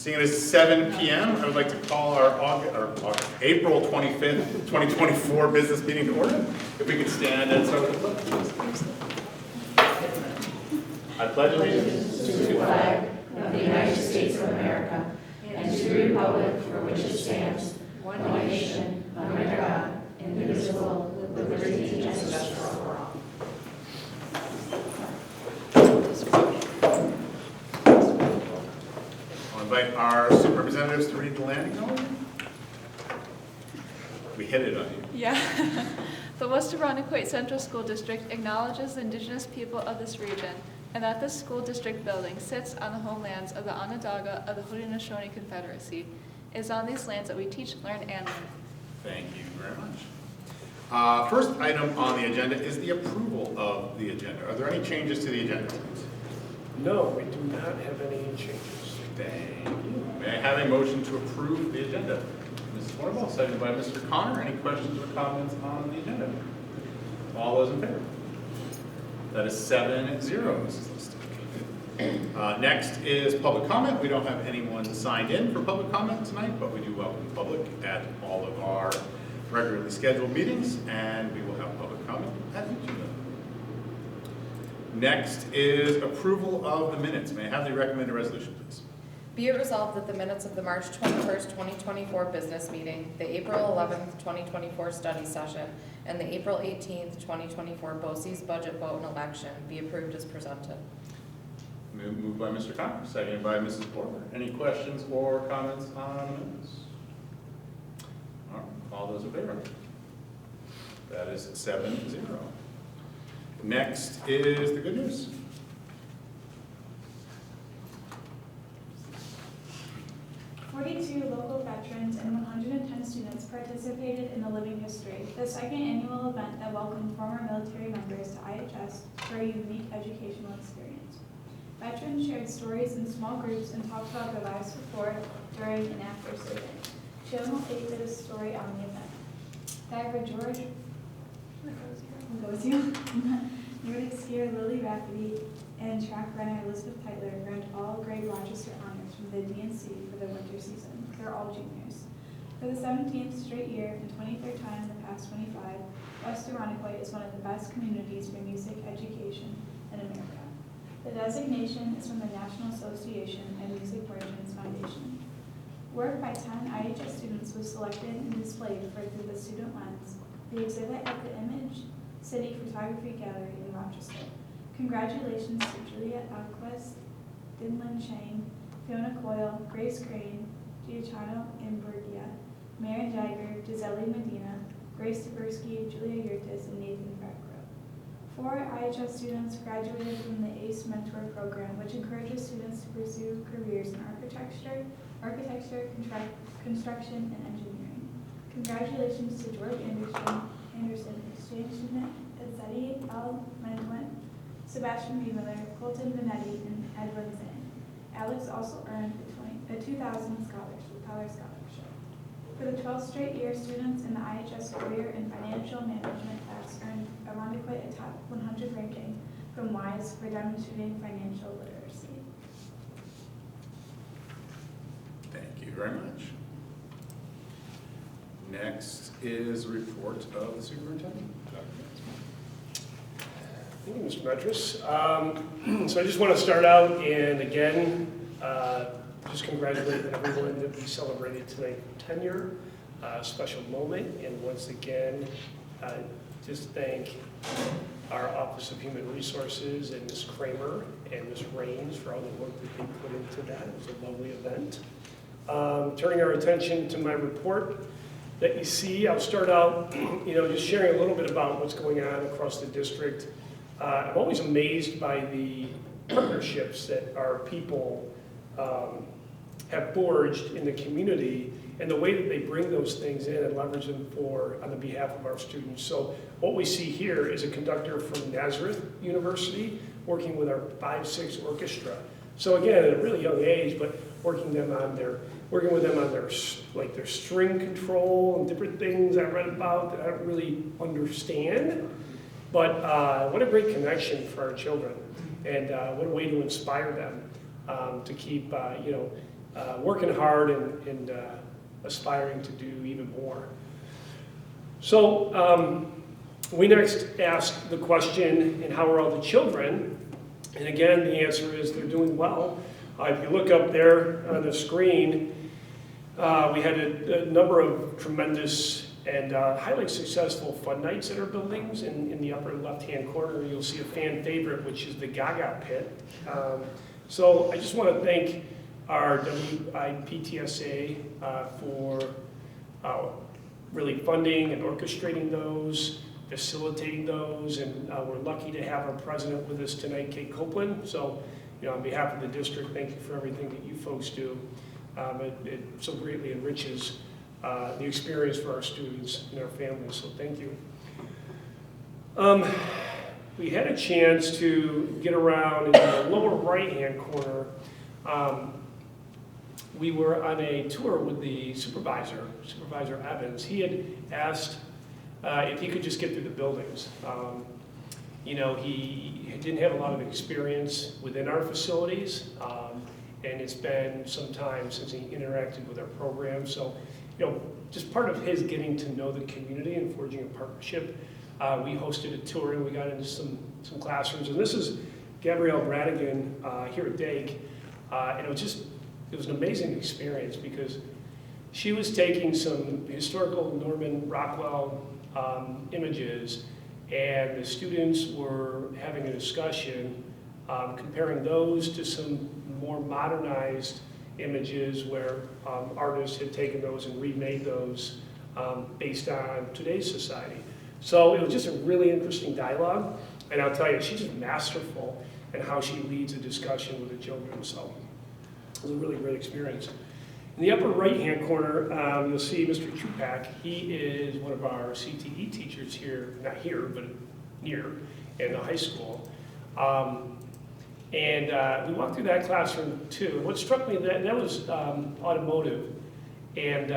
Seeing it as 7 p.m., I would like to call our April 25th, 2024 business meeting to order. If we could stand and start with the pledge. I pledge allegiance to the flag of the United States of America and to the republic for which it stands, one nation, under God, indivisible, with liberty and justice for all. I'll invite our super representatives to read the landing note. We hit it on you. Yeah. The Worcester Irondequoit Central School District acknowledges the indigenous people of this region and that this school district building sits on the homelands of the Onondaga of the Haudenosaunee Confederacy. It is on these lands that we teach, learn, and live. Thank you very much. First item on the agenda is the approval of the agenda. Are there any changes to the agenda? No, we do not have any changes. Thank you. May I have a motion to approve the agenda? Mrs. Warnwell, seconded by Mr. Connor. Any questions or comments on the agenda? All those in favor? That is 7-0, Mrs. Listick. Next is public comment. We don't have anyone signed in for public comment tonight, but we do welcome the public at all of our regularly scheduled meetings, and we will have public comment at each of them. Next is approval of the minutes. May I have the recommended resolution, please? Be it resolved that the minutes of the March 21st, 2024 business meeting, the April 11th, 2024 study session, and the April 18th, 2024 BOCES budget vote and election be approved as presented. Moved by Mr. Connor, seconded by Mrs. Porter. Any questions or comments on the minutes? All right, all those in favor? That is 7-0. Next is the good news. Forty-two local veterans and 110 students participated in the Living History, the second annual event that welcomed former military members to IHS for a unique educational experience. Veterans shared stories in small groups and talked about their lives before, during, and after serving. Channel 8 did a story on the event. Diver George Nordic skier Lily Rafferty and track runner Elizabeth Tyler earned all grade Rochester honors from the DNC for the winter season. They're all juniors. For the 17th straight year and 23rd time in the past 25, West Irondequoit is one of the best communities for music education in America. The designation is from the National Association and Music Merchants Foundation. Work by 10 IHS students was selected and displayed through the student lens. The exhibit at the Image City Photography Gallery in Rochester. Congratulations to Juliet Alquist, Dinlin Chang, Fiona Coyle, Grace Crane, Giuliano Imburgia, Maren Jagger, Gisele Medina, Grace Taberski, Julia Yurtis, and Nathan Farquhar. 4 IHS students graduated from the ACE Mentor Program, which encourages students to pursue careers in architecture, construction, and engineering. Congratulations to George Anderson, exchange student, Zeddy L. Menwent, Sebastian B. Miller, Colton Benetti, and Edwin Zinn. Alex also earned a 2000 scholarship. For the 12th straight year, students in the IHS Career and Financial Management class earned Irondequoit a top 100 ranking from WISE for demonstrating financial literacy. Thank you very much. Next is a report of the superintendent. Thank you, Mr. Metris. So I just want to start out and again, just congratulate everyone that we celebrated tonight for tenure, special moment, and once again, just thank our Office of Human Resources and Ms. Kramer and Ms. Raines for all the work that they put into that. It was a lovely event. Turning our attention to my report that you see, I'll start out, just sharing a little bit about what's going on across the district. I'm always amazed by the partnerships that our people have forged in the community and the way that they bring those things in and leverage them on the behalf of our students. So what we see here is a conductor from Nazareth University working with our 5/6 orchestra. So again, at a really young age, but working with them on their string control and different things I read about that I don't really understand. But what a great connection for our children, and what a way to inspire them to keep working hard and aspiring to do even more. So we next asked the question, and how are all the children? And again, the answer is they're doing well. If you look up there on the screen, we had a number of tremendous and highly successful fun nights at our buildings. In the upper left-hand corner, you'll see a fan favorite, which is the Gaga Pit. So I just want to thank our WIPTSA for really funding and orchestrating those, facilitating those, and we're lucky to have our president with us tonight, Kate Copeland. So, on behalf of the district, thank you for everything that you folks do. It so greatly enriches the experience for our students and our families, so thank you. We had a chance to get around in the lower right-hand corner. We were on a tour with the Supervisor Evans. He had asked if he could just get through the buildings. He didn't have a lot of experience within our facilities, and it's been some time since he interacted with our program. So, just part of his getting to know the community and forging a partnership, we hosted a tour and we got into some classrooms. And this is Gabrielle Bradigan here at Dake, and it was an amazing experience because she was taking some historical Norman Rockwell images, and the students were having a discussion comparing those to some more modernized images where artists had taken those and remade those based on today's society. So it was just a really interesting dialogue, and I'll tell you, she's just masterful in how she leads a discussion with the children, so it was a really great experience. In the upper right-hand corner, you'll see Mr. Chupak. He is one of our CTE teachers here, not here, but near, in the high school. And we walked through that classroom too. What struck me, that was automotive, and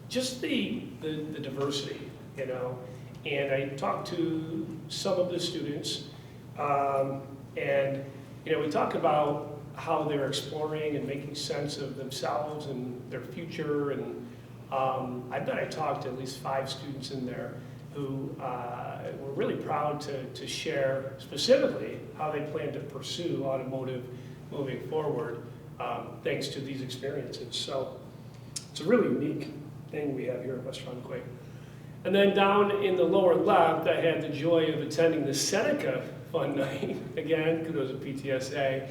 just the diversity, And I talked to some of the students, and we talk about how they're exploring and making sense of themselves and their future. And I bet I talked to at least 5 students in there who were really proud to share specifically how they plan to pursue automotive moving forward thanks to these experiences. So it's a really unique thing we have here at West Runquay. And then down in the lower left, I had the joy of attending the Seneca Fun Night, again, because it was a PTSA.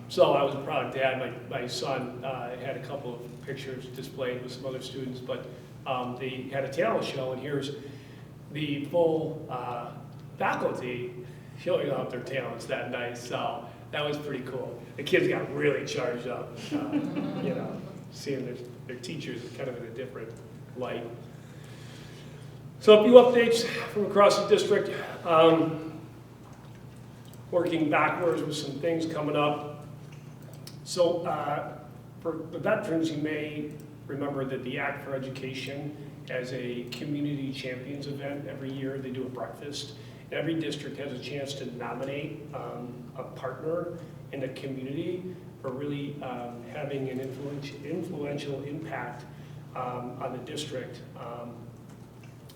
So I was a proud dad. My son had a couple of pictures displayed with some other students, but they had a talent show, and here's the full faculty showing off their talents that night. So that was pretty cool. The kids got really charged up, seeing their teachers kind of in a different light. So a few updates from across the district. Working backwards with some things coming up. So for the veterans, you may remember that the Act for Education has a community champions event every year. They do a breakfast. Every district has a chance to nominate a partner in the community for really having an influential impact on the district.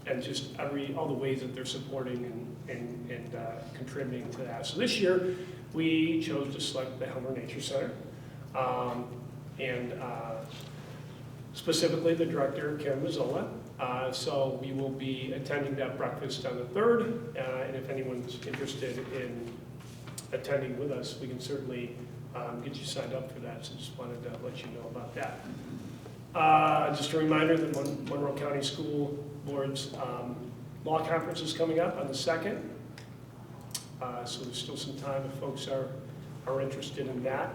And just all the ways that they're supporting and contributing to that. So this year, we chose to select the Helmer Nature Center, and specifically the director, Karen Mazzola. So we will be attending that breakfast on the 3rd, and if anyone's interested in attending with us, we can certainly get you signed up for that. So just wanted to let you know about that. Just a reminder that Monroe County School Board's law conference is coming up on the 2nd. So there's still some time if folks are interested in that.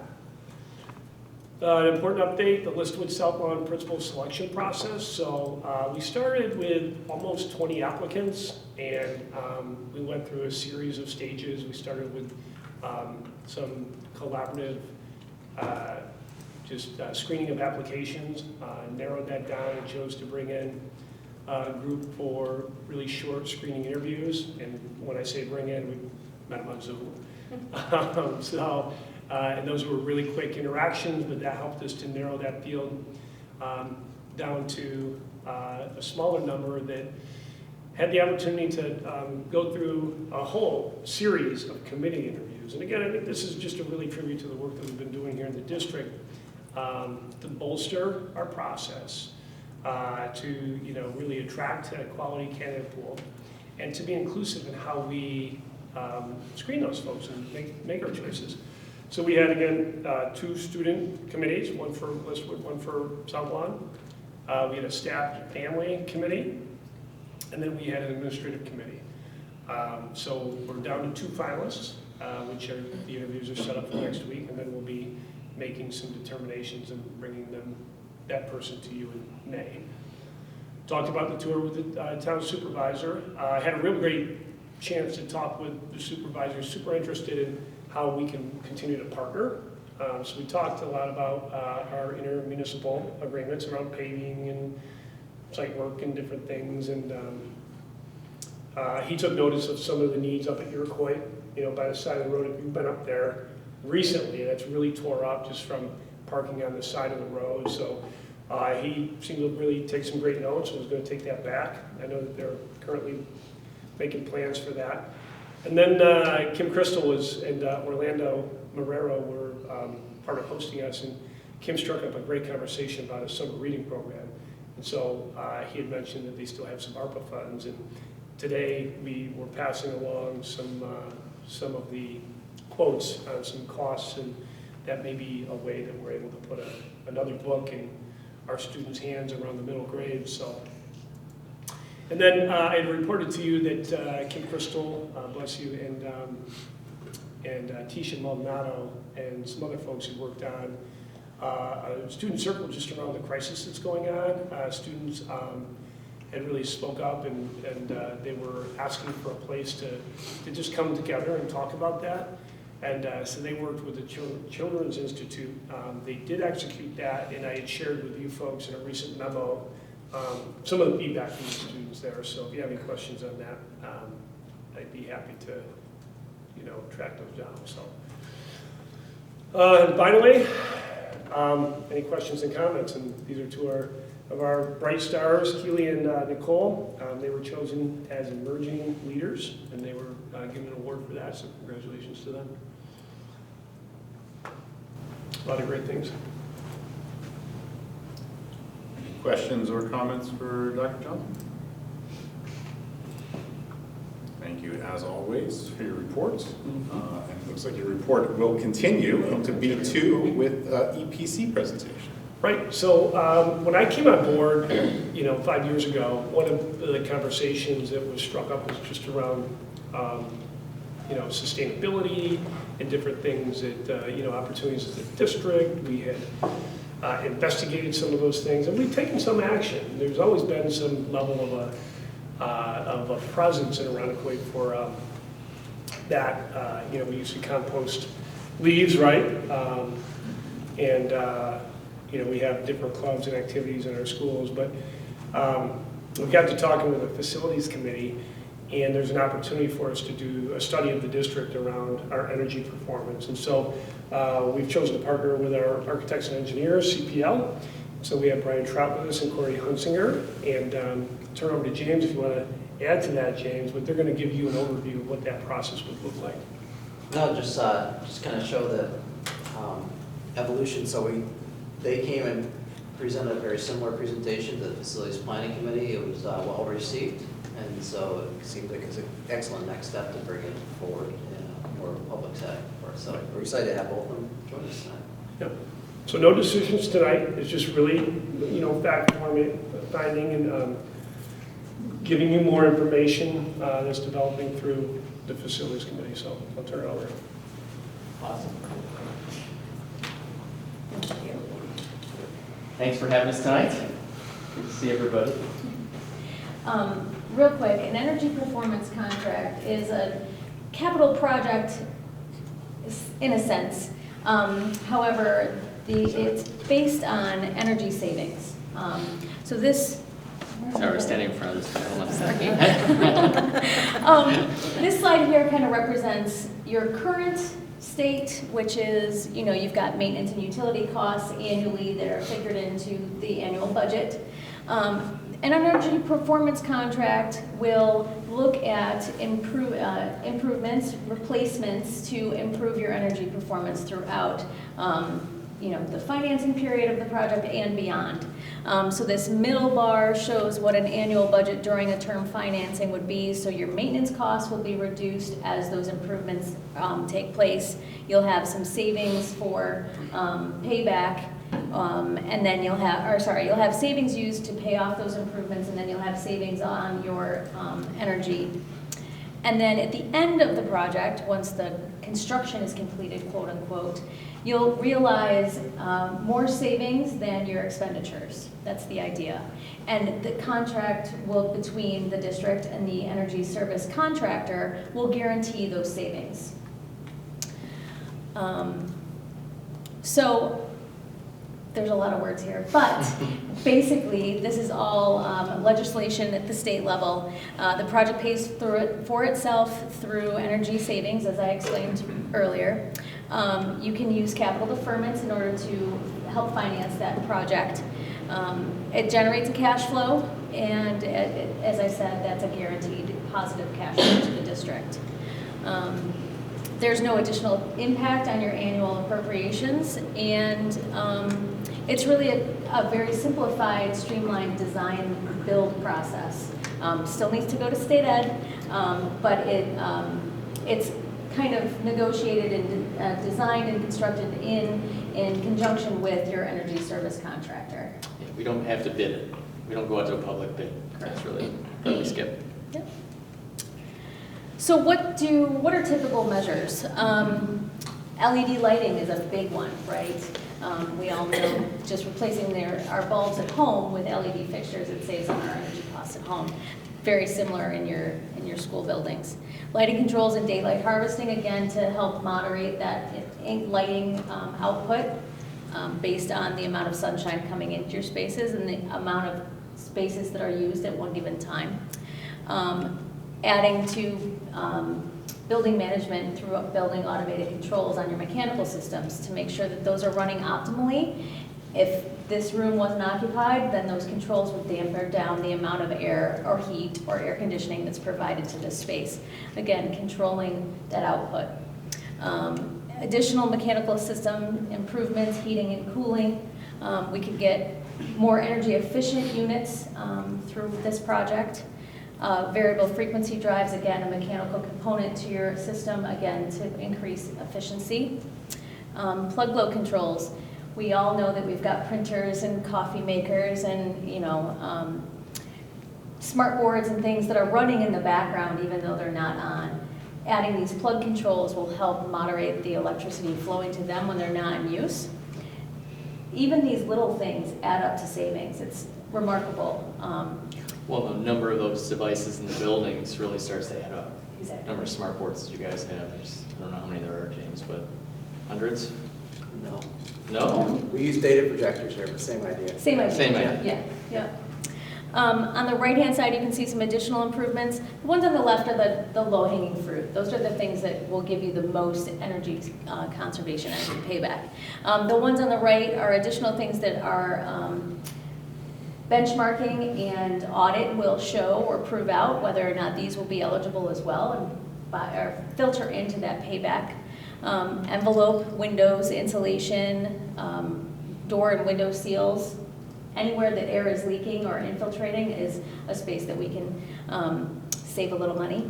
An important update, the Listwood South Lawn principal selection process. So we started with almost 20 applicants, and we went through a series of stages. We started with some collaborative screening of applications, narrowed that down and chose to bring in a group for really short screening interviews. And when I say bring in, we met them on Zoom. So And those were really quick interactions, but that helped us to narrow that field down to a smaller number that had the opportunity to go through a whole series of committee interviews. And again, I think this is just a really tribute to the work that we've been doing here in the district to bolster our process, to really attract a quality candidate pool, and to be inclusive in how we screen those folks and make our choices. So we had, again, 2 student committees, one for Westwood, one for South Lawn. We had a staff and family committee, and then we had an administrative committee. So we're down to 2 finalists, which are, the interviews are set up for next week, and then we'll be making some determinations and bringing that person to you in May. Talked about the tour with the town supervisor. I had a real great chance to talk with the supervisor, super interested in how we can continue to partner. So we talked a lot about our intermunicipal agreements around paving and site work and different things. And he took notice of some of the needs up at Iroquois, by the side of the road. If you've been up there recently, that's really tore up just from parking on the side of the road. So he seemed to really take some great notes and was going to take that back. I know that they're currently making plans for that. And then Kim Crystal and Orlando Marrero were part of hosting us, and Kim struck up a great conversation about a summer reading program. And so he had mentioned that they still have some ARPA funds, and today we were passing along some of the quotes on some costs, and that may be a way that we're able to put another book in our students' hands around the middle grades. So. And then I had reported to you that Kim Crystal, bless you, and Tisha Maldonado and some other folks who worked on a student circle just around the crisis that's going on. Students had really spoke up, and they were asking for a place to just come together and talk about that. And so they worked with the Children's Institute. They did execute that, and I had shared with you folks in a recent memo some of the feedback from the students there. So if you have any questions on that, I'd be happy to, track those down. So, and finally, any questions and comments? And these are 2 of our bright stars, Keely and Nicole. They were chosen as emerging leaders, and they were given an award for that. So congratulations to them. A lot of great things. Questions or comments for Dr. Johnson? Thank you, as always, for your reports. And it looks like your report will continue into B2 with EPC presentation. Right. So when I came on board, 5 years ago, one of the conversations that was struck up was just around, sustainability and different things that, opportunities in the district. We had investigated some of those things, and we've taken some action. There's always been some level of a presence in Irondequoit for that. We used to compost leaves, right? We have different clubs and activities in our schools, but we got to talking with the facilities committee, and there's an opportunity for us to do a study of the district around our energy performance. And so we've chosen to partner with our architects and engineers, CPL. So we have Brian Trout with us and Corey Hunsinger. And turn over to James if you want to add to that, James, but they're going to give you an overview of what that process would look like. No, just kind of show the evolution. So they came and presented a very similar presentation to the Facilities Planning Committee. It was well received, and so it seemed like it's an excellent next step to bring it forward in a more public setting for us. So we're excited to have both of them join us tonight. Yep. So no decisions tonight. It's just really, fact finding and giving you more information that's developing through the Facilities Committee. So I'll turn it over. Awesome. Thank you. Thanks for having us tonight. Good to see everybody. Real quick, an energy performance contract is a capital project in a sense. However, it's based on energy savings. So this Sorry, we're standing in front of this. Hold on a second. This slide here kind of represents your current state, which is, you've got maintenance and utility costs annually that are figured into the annual budget. An energy performance contract will look at improvements, replacements to improve your energy performance throughout, the financing period of the project and beyond. So this middle bar shows what an annual budget during a term financing would be. So your maintenance costs will be reduced as those improvements take place. You'll have some savings for payback. And then you'll have savings used to pay off those improvements, and then you'll have savings on your energy. And then at the end of the project, once the construction is completed, quote unquote, you'll realize more savings than your expenditures. That's the idea. And the contract between the district and the energy service contractor will guarantee those savings. So there's a lot of words here, but basically this is all legislation at the state level. The project pays for itself through energy savings, as I explained earlier. You can use capital deferments in order to help finance that project. It generates a cash flow, and as I said, that's a guaranteed positive cash flow to the district. There's no additional impact on your annual appropriations, and it's really a very simplified, streamlined design build process. Still needs to go to state ed, but it's kind of negotiated and designed and constructed in conjunction with your energy service contractor. Yeah, we don't have to bid it. We don't go out to a public bid. That's really what we skip. Yep. So what are typical measures? LED lighting is a big one, right? We all know just replacing our bulbs at home with LED fixtures, it saves on our energy costs at home. Very similar in your school buildings. Lighting controls and daylight harvesting, again, to help moderate that lighting output based on the amount of sunshine coming into your spaces and the amount of spaces that are used at one given time. Adding to building management through building automated controls on your mechanical systems to make sure that those are running optimally. If this room wasn't occupied, then those controls would dampen down the amount of air or heat or air conditioning that's provided to this space. Again, controlling that output. Additional mechanical system improvements, heating and cooling. We could get more energy efficient units through this project. Variable frequency drives, again, a mechanical component to your system, again, to increase efficiency. Plug load controls. We all know that we've got printers and coffee makers and, smart boards and things that are running in the background even though they're not on. Adding these plug controls will help moderate the electricity flowing to them when they're not in use. Even these little things add up to savings. It's remarkable. Well, the number of those devices in the buildings really starts to add up. Exactly. Number of smart boards that you guys have, I don't know how many there are, James, but hundreds? No. No? We use data projectors here, but same idea. Same idea. Same idea. Yeah. On the right-hand side, you can see some additional improvements. The ones on the left are the low-hanging fruit. Those are the things that will give you the most energy conservation, energy payback. The ones on the right are additional things that are benchmarking and audit will show or prove out whether or not these will be eligible as well and filter into that payback. Envelope, windows, insulation, door and window seals. Anywhere that air is leaking or infiltrating is a space that we can save a little money.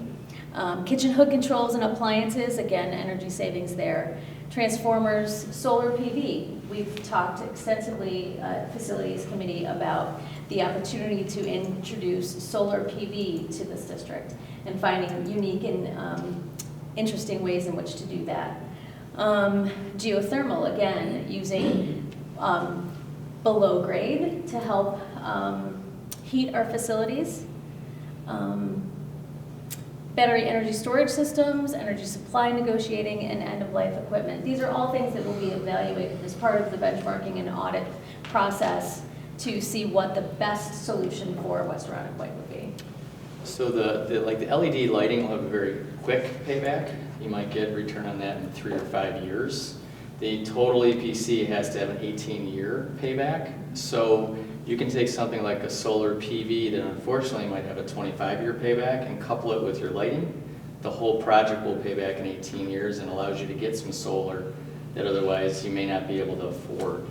Kitchen hood controls and appliances, again, energy savings there. Transformers, solar PV. We've talked extensively at Facilities Committee about the opportunity to introduce solar PV to this district and finding unique and interesting ways in which to do that. Geothermal, again, using below grade to help heat our facilities. Battery energy storage systems, energy supply negotiating, and end-of-life equipment. These are all things that will be evaluated as part of the benchmarking and audit process to see what the best solution for West Aronicoit would be. So the LED lighting will have a very quick payback. You might get return on that in 3 or 5 years. The total EPC has to have an 18-year payback. So you can take something like a solar PV that unfortunately might have a 25-year payback and couple it with your lighting. The whole project will pay back in 18 years and allows you to get some solar that otherwise you may not be able to afford.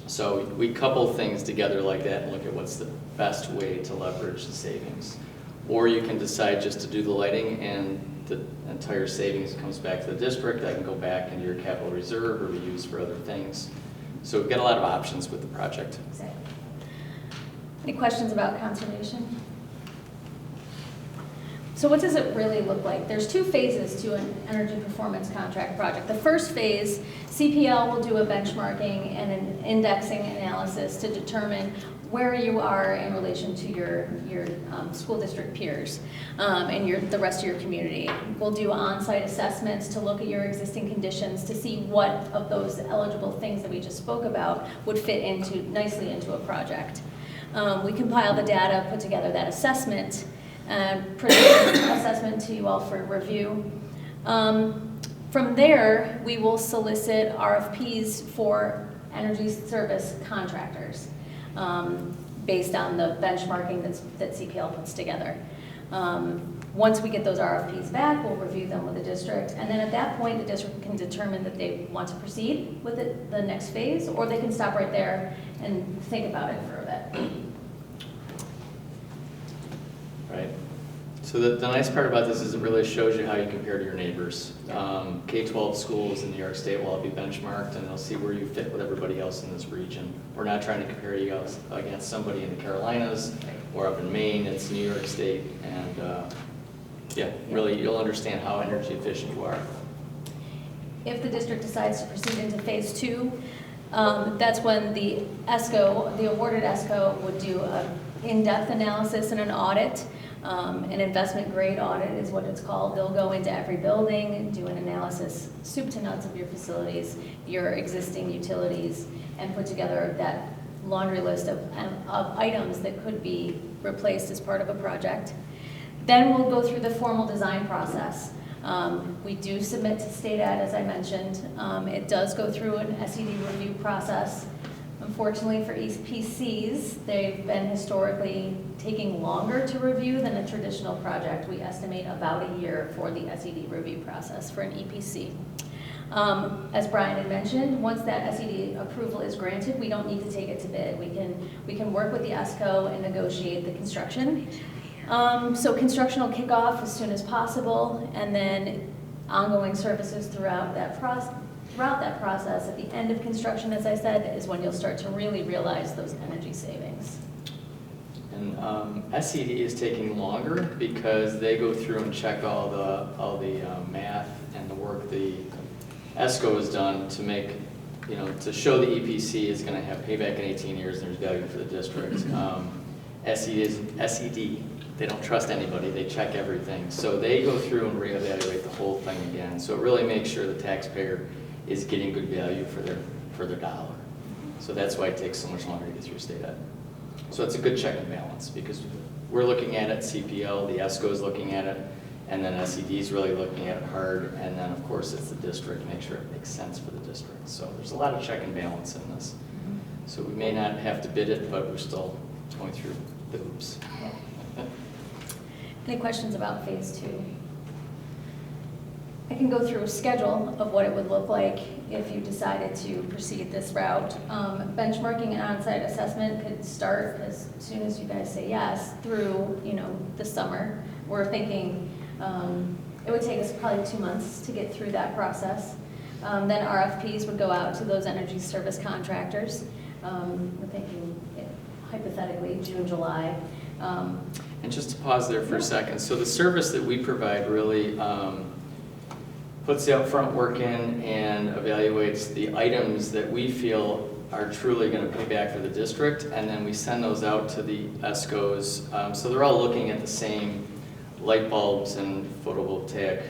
So we couple things together like that and look at what's the best way to leverage the savings. Or you can decide just to do the lighting and the entire savings comes back to the district. That can go back into your capital reserve or be used for other things. So we've got a lot of options with the project. Exactly. Any questions about conservation? So what does it really look like? There's 2 phases to an energy performance contract project. The first phase, CPL will do a benchmarking and an indexing analysis to determine where you are in relation to your school district peers and the rest of your community. We'll do on-site assessments to look at your existing conditions to see what of those eligible things that we just spoke about would fit nicely into a project. We compile the data, put together that assessment, and present an assessment to you all for review. From there, we will solicit RFPs for energy service contractors based on the benchmarking that CPL puts together. Once we get those RFPs back, we'll review them with the district, and then at that point, the district can determine that they want to proceed with the next phase, or they can stop right there and think about it for a bit. Right. So the nice part about this is it really shows you how you compare to your neighbors. K-12 schools in New York State will all be benchmarked and they'll see where you fit with everybody else in this region. We're not trying to compare you guys against somebody in the Carolinas or up in Maine. It's New York State, and really you'll understand how energy efficient you are. If the district decides to proceed into phase 2, that's when the ESCO, the awarded ESCO, would do an in-depth analysis and an audit. An investment grade audit is what it's called. They'll go into every building, do an analysis, soup to nuts of your facilities, your existing utilities, and put together that laundry list of items that could be replaced as part of a project. Then we'll go through the formal design process. We do submit to state ed, as I mentioned. It does go through an SED review process. Unfortunately for EPCs, they've been historically taking longer to review than a traditional project. We estimate about a year for the SED review process for an EPC. As Brian had mentioned, once that SED approval is granted, we don't need to take it to bid. We can work with the ESCO and negotiate the construction. So construction will kick off as soon as possible, and then ongoing services throughout that process. At the end of construction, as I said, is when you'll start to really realize those energy savings. And SED is taking longer because they go through and check all the math and the work the ESCO has done to make, to show the EPC is going to have payback in 18 years and there's value for the district. SED, they don't trust anybody, they check everything. So they go through and reevaluate the whole thing again. So it really makes sure the taxpayer is getting good value for their dollar. So that's why it takes so much longer to get through state ed. So it's a good check and balance because we're looking at it, CPL, the ESCO is looking at it, and then SED is really looking at it hard, and then of course it's the district, make sure it makes sense for the district. So there's a lot of check and balance in this. So we may not have to bid it, but we're still going through the hoops. Any questions about phase 2? I can go through a schedule of what it would look like if you decided to proceed this route. Benchmarking and on-site assessment could start as soon as you guys say yes through, the summer. We're thinking it would take us probably 2 months to get through that process. Then RFPs would go out to those energy service contractors. We're thinking hypothetically June, July. And just to pause there for a second, so the service that we provide really puts the upfront work in and evaluates the items that we feel are truly going to pay back for the district, and then we send those out to the ESCOs. So they're all looking at the same light bulbs and photovoltaic,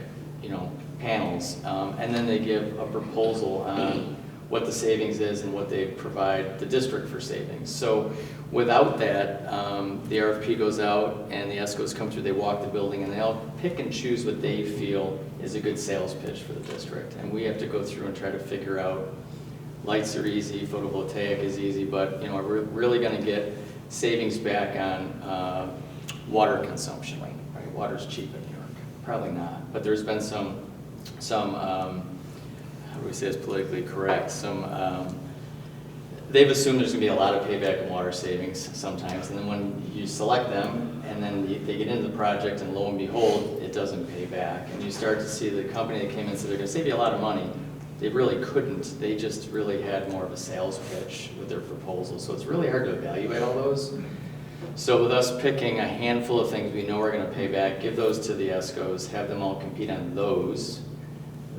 panels, and then they give a proposal on what the savings is and what they provide the district for savings. So without that, the RFP goes out and the ESCOs come through, they walk the building, and they'll pick and choose what they feel is a good sales pitch for the district. And we have to go through and try to figure out, lights are easy, photovoltaic is easy, but we're really gonna get savings back on water consumption, right? Water's cheap in New York, probably not, but there's been some how do we say this politically correct, they've assumed there's gonna be a lot of payback in water savings sometimes, and then when you select them, and then they get into the project, and lo and behold, it doesn't pay back, and you start to see the company that came in and said they're gonna save you a lot of money, they really couldn't, they just really had more of a sales pitch with their proposal, so it's really hard to evaluate all those. So with us picking a handful of things we know we're gonna pay back, give those to the ESCOs, have them all compete on those.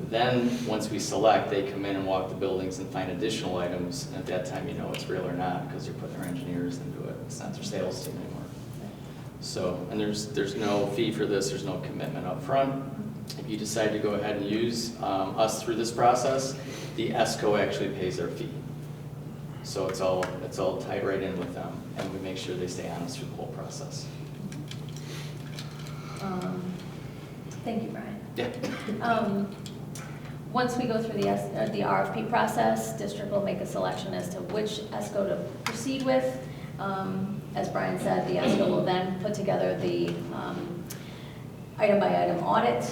Then, once we select, they come in and walk the buildings and find additional items, and at that time you know it's real or not, because they're putting their engineers into it, it's not their sales team anymore. So, and there's no fee for this, there's no commitment up front. If you decide to go ahead and use us through this process, the ESCO actually pays their fee. So it's all tied right in with them, and we make sure they stay honest through the whole process. Thank you, Brian. Yeah. Once we go through the RFP process, district will make a selection as to which ESCO to proceed with. As Brian said, the ESCO will then put together the item-by-item audit.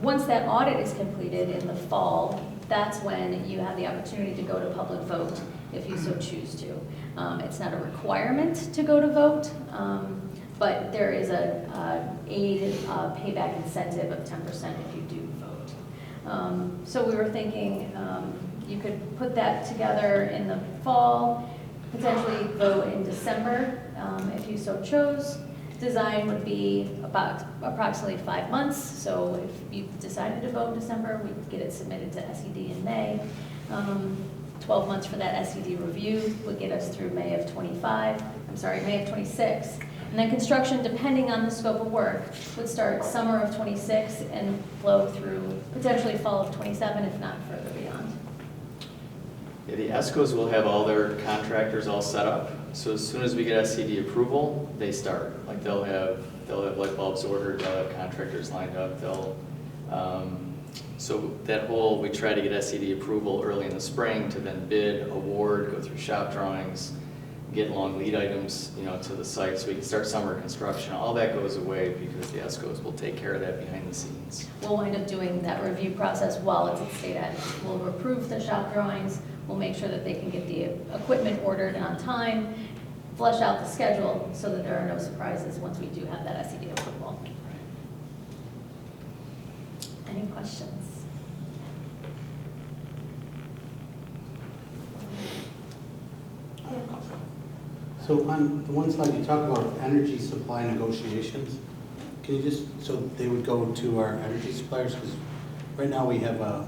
Once that audit is completed in the fall, that's when you have the opportunity to go to public vote if you so choose to. It's not a requirement to go to vote, but there is a aid payback incentive of 10% if you do vote. So we were thinking you could put that together in the fall, potentially vote in December if you so chose. Design would be about approximately 5 months, so if you decided to vote in December, we'd get it submitted to SED in May. 12 months for that SED review would get us through May of 26. And then construction, depending on the scope of work, would start summer of 26 and flow through potentially fall of 27, if not further beyond. Yeah, the ESCOs will have all their contractors all set up. So as soon as we get SED approval, they start. Like they'll have light bulbs ordered, they'll have contractors lined up, so that whole, we try to get SED approval early in the spring to then bid, award, go through shop drawings, get long lead items, to the site so we can start summer construction. All that goes away because the ESCOs will take care of that behind the scenes. We'll wind up doing that review process while it's at state ed. We'll approve the shop drawings, we'll make sure that they can get the equipment ordered on time, flush out the schedule so that there are no surprises once we do have that SED approval. Any questions? So on the one slide, you talk about energy supply negotiations. Can you just, so they would go to our energy suppliers? Because right now we have a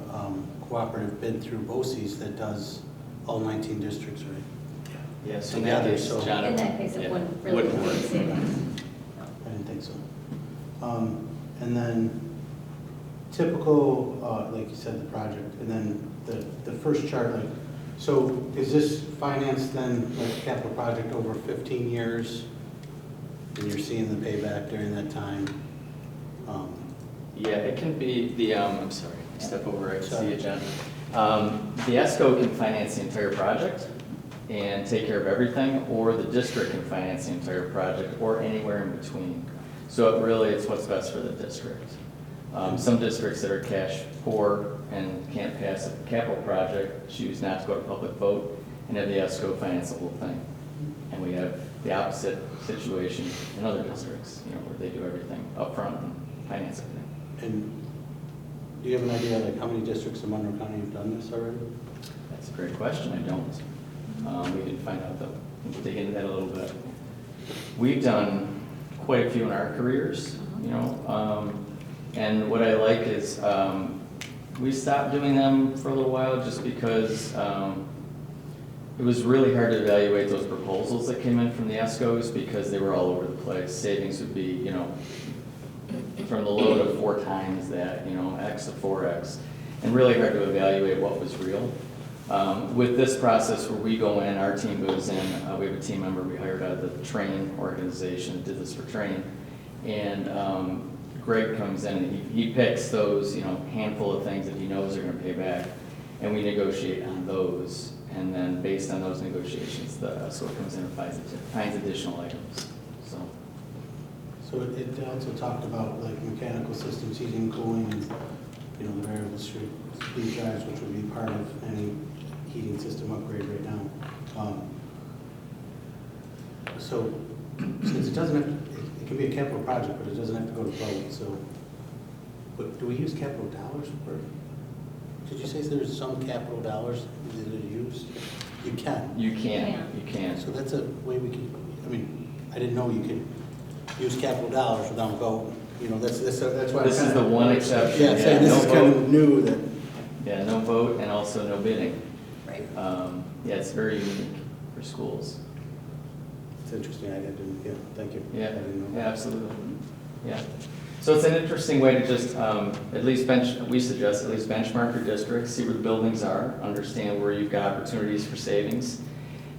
cooperative bid through BOCES that does all 19 districts, right? Yeah, so in that Together, In case, John. that case, it Yeah. wouldn't really Wouldn't work. be savings. I didn't think so. And then typical, like you said, the project, and then the first chart, like, so is this financed then, like a capital project over 15 years? And you're seeing the payback during that time? Yeah, it can be I'm sorry, step over, I can see Sorry. it, John. The ESCO can finance the entire project and take care of everything, or the district can finance the entire project, or anywhere in between. So it's what's best for the district. Some districts that are cash poor and can't pass a capital project choose not to go to public vote and have the ESCO finance the whole thing. And we have the opposite situation in other districts, where they do everything upfront and finance everything. And do you have an idea, like, how many districts in Monroe County have done this already? That's a great question, I don't. We can find out though, we can dig into that a little bit. We've done quite a few in our careers, and what I like is we stopped doing them for a little while just because it was really hard to evaluate those proposals that came in from the ESCOs because they were all over the place. Savings would be, from the low to 4 times that, X to 4X, and really hard to evaluate what was real. With this process where we go in, our team goes in, we have a team member we hired out of the Train organization, did this for Train. And Greg comes in and he picks those, handful of things that he knows are gonna pay back. And we negotiate on those. And then based on those negotiations, the SOAR comes in and finds additional items, so. So it also talked about like mechanical systems, heating, and cooling, and, the variable speed drives, which would be part of any heating system upgrade right now. So since it doesn't have, it can be a capital project, but it doesn't have to go to vote, so. But do we use capital dollars for it? Did you say there's some capital dollars that are used? You can. You can. So that's a way we can, I didn't know you could use capital dollars without vote. That's why. This is the one exception. Yeah, saying this is no kind vote. of new that. Yeah, no vote and also no bidding. Right. Yeah, it's very unique for schools. It's interesting, I didn't, thank you. Yeah, I didn't know. yeah, absolutely. Yeah. So it's an interesting way to just, at least we suggest at least benchmark your district, see where the buildings are, understand where you've got opportunities for savings.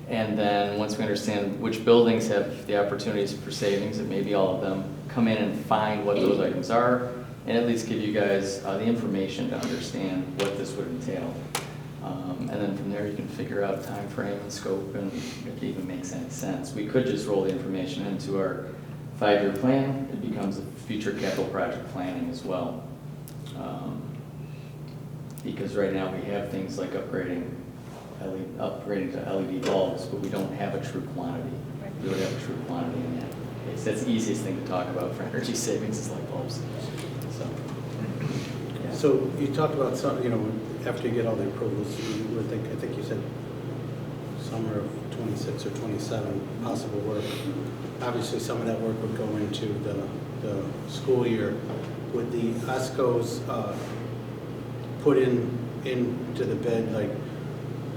And then once we understand which buildings have the opportunities for savings, and maybe all of them, come in and find what those items are, and at least give you guys the information to understand what this would entail. And then from there, you can figure out time frame and scope, and if it even makes any sense. We could just roll the information into our 5-year plan. It becomes a future capital project planning as well. Because right now, we have things like upgrading to LED bulbs, but we don't have a true quantity. We would have a true quantity in that case. That's the easiest thing to talk about for energy savings is light bulbs. So you talked about some, after you get all the approvals, I think you said summer of 26 or 27 possible work. Obviously, some of that work would go into the school year. Would the ESCOs put into the bid, like,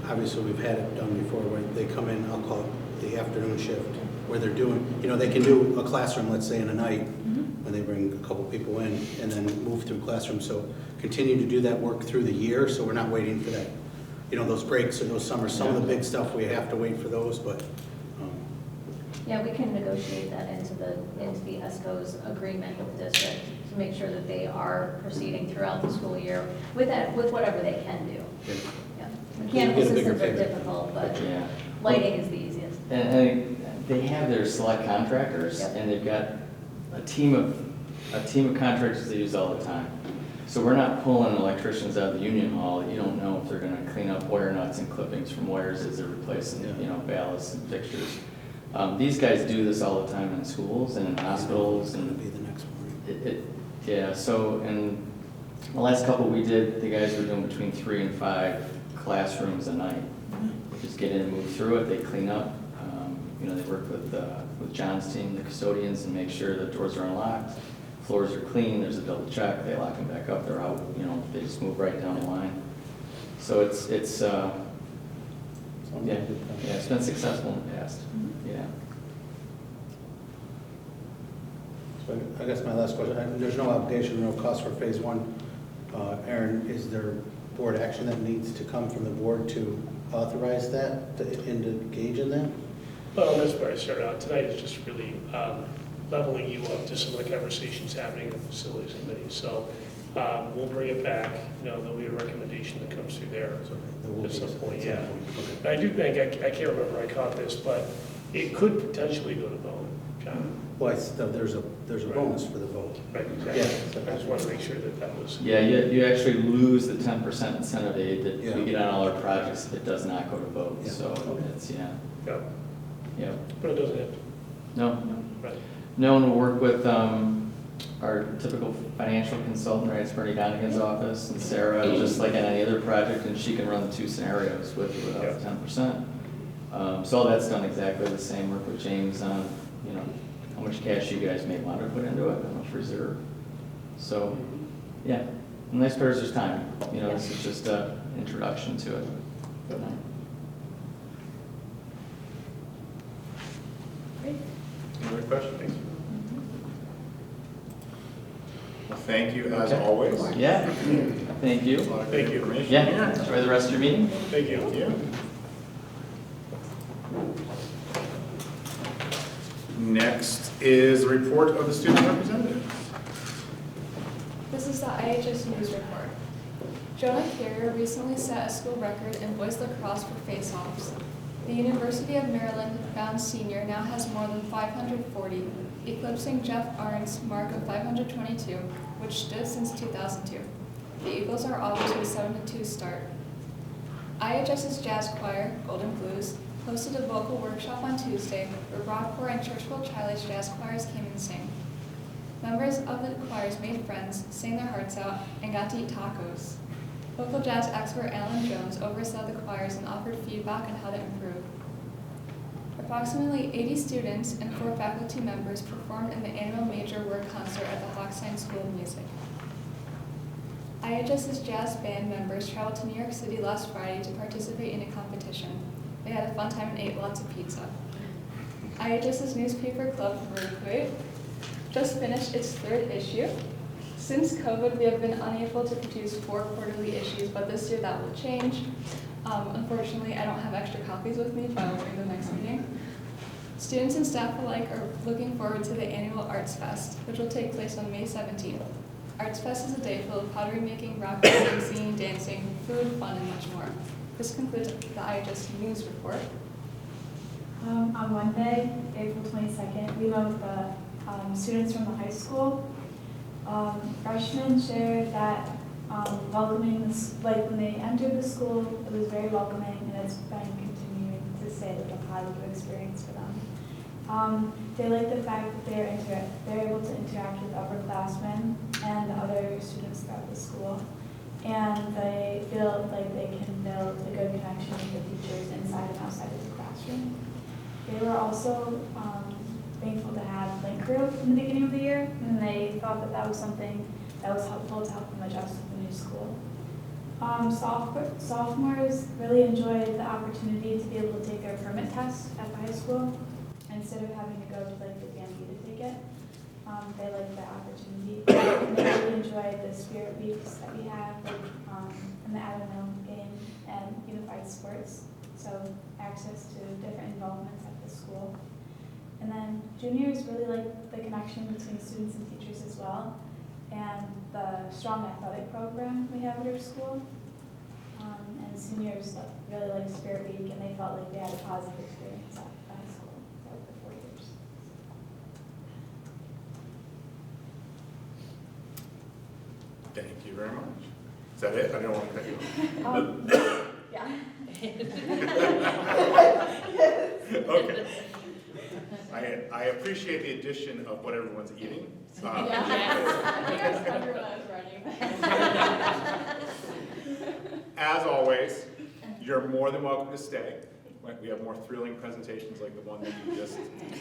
obviously we've had it done before, where they come in, I'll call it the afternoon shift, where they're doing, they can do a classroom, let's say in a night, when they bring a couple people in, and then move through classrooms. So continue to do that work through the year, so we're not waiting for that, those breaks or those summers. Some of the big stuff, we have to wait for those, but. Yeah, we can negotiate that into the ESCO's agreement with the district to make sure that they are proceeding throughout the school year with whatever they can do. Yeah. Mechanical You get a bigger systems are picture. difficult, but Yeah. lighting is the easiest. And they have their select contractors, Yep. and they've got a team of contractors they use all the time. So we're not pulling electricians out of the union hall. You don't know if they're gonna clean up wire nuts and clippings from wires as they're replacing, ballasts and fixtures. These guys do this all the time in schools and in hospitals, Going and to be the next one. yeah, so in the last couple we did, the guys were doing between 3 and 5 classrooms a night. Just get in and move through it, they clean up. They work with John's team, the custodians, and make sure the doors are unlocked, floors are clean, there's a double check, they lock them back up, they're out, they just move right down the line. So it's it's been successful in the past, yeah. So I guess my last question, there's no obligation, no cost for phase 1. Aaron, is there board action that needs to come from the board to authorize that and to engage in that? Well, that's where I started out tonight, is just really leveling you up to some of the conversations happening in the facilities committee. So we'll bring it back, there'll be a recommendation that comes through there at some point, yeah. Okay. I do think, I can't remember I caught this, but it could potentially go to vote, John. Well, there's a bonus for the vote. Right, exactly. Yeah. I just want to make sure that was. Yeah, you actually lose the 10% incentive aid that Yeah. we get on all our projects if it does not go to vote, Yeah. so Okay. it's, Yeah, yeah. but it doesn't have to, No, right. no one will work with our typical financial consultant, right, it's Bernie Donigan's office, and Sarah, just like on any other project, and she can run the 2 scenarios with or without the 10%. So all that's done exactly the same, work with James on, how much cash you guys may want to put into it, how much reserve. So, yeah, the nice part is there's time, this is just an introduction to it. Great. Any other questions? Well, thank you as Okay. always. Yeah, Thank you. A lot of good Thank you. information Yeah, here. enjoy the rest of your meeting. Thank you. Thank you. Next is the report of the student representative. This is the IHS News Report. Jonah Carrier recently set a school record in boys lacrosse for face-offs. The University of Maryland-bound senior now has more than 540, eclipsing Jeff Arndt's mark of 522, which stood since 2002. The Eagles are off to a 7-2 start. IHS's jazz choir, Golden Blues, hosted a vocal workshop on Tuesday where Rockport and Churchville Chiley's jazz choirs came and sang. Members of the choirs made friends, sang their hearts out, and got to eat tacos. Local jazz expert Alan Jones oversaw the choirs and offered feedback on how to improve. Approximately 80 students and 4 faculty members performed in the annual major work concert at the Hochstein School of Music. IHS's jazz band members traveled to New York City last Friday to participate in a competition. They had a fun time and ate lots of pizza. IHS's newspaper club, Verquate, just finished its 3rd issue. Since COVID, we have been unable to produce 4 quarterly issues, but this year that will change. Unfortunately, I don't have extra copies with me, but I'll bring them next meeting. Students and staff alike are looking forward to the annual Arts Fest, which will take place on May 17th. Arts Fest is a day full of pottery making, rock climbing, singing, dancing, food, fun, and much more. This concludes the IHS News Report. On Monday, April 22nd, we met with the students from the high school. Freshmen shared that welcoming, like when they entered the school, it was very welcoming, and it's been continuing to say that a positive experience for them. They like the fact that they're able to interact with upperclassmen and other students throughout the school, and they feel like they can build a good connection with the teachers inside and outside of the classroom. They were also thankful to have Link Group in the beginning of the year, and they thought that that was something that was helpful to help them adjust to the new school. Sophomores really enjoyed the opportunity to be able to take their permit test at the high school instead of having to go to like the DMV to take it. They liked that opportunity. And they really enjoyed the spirit weeks that we have, like in the Avenel game and unified sports. So access to different involvements at the school. And then juniors really like the connection between students and teachers as well, and the strong athletic program we have at our school. And seniors really like Spirit Week, and they felt like they had a positive experience at the high school throughout the 4 years. Thank you very much. Is that it? I don't want to cut you off. Yeah. Okay. I appreciate the addition of what everyone's eating. As always, you're more than welcome to stay. We have more thrilling presentations like the one that you just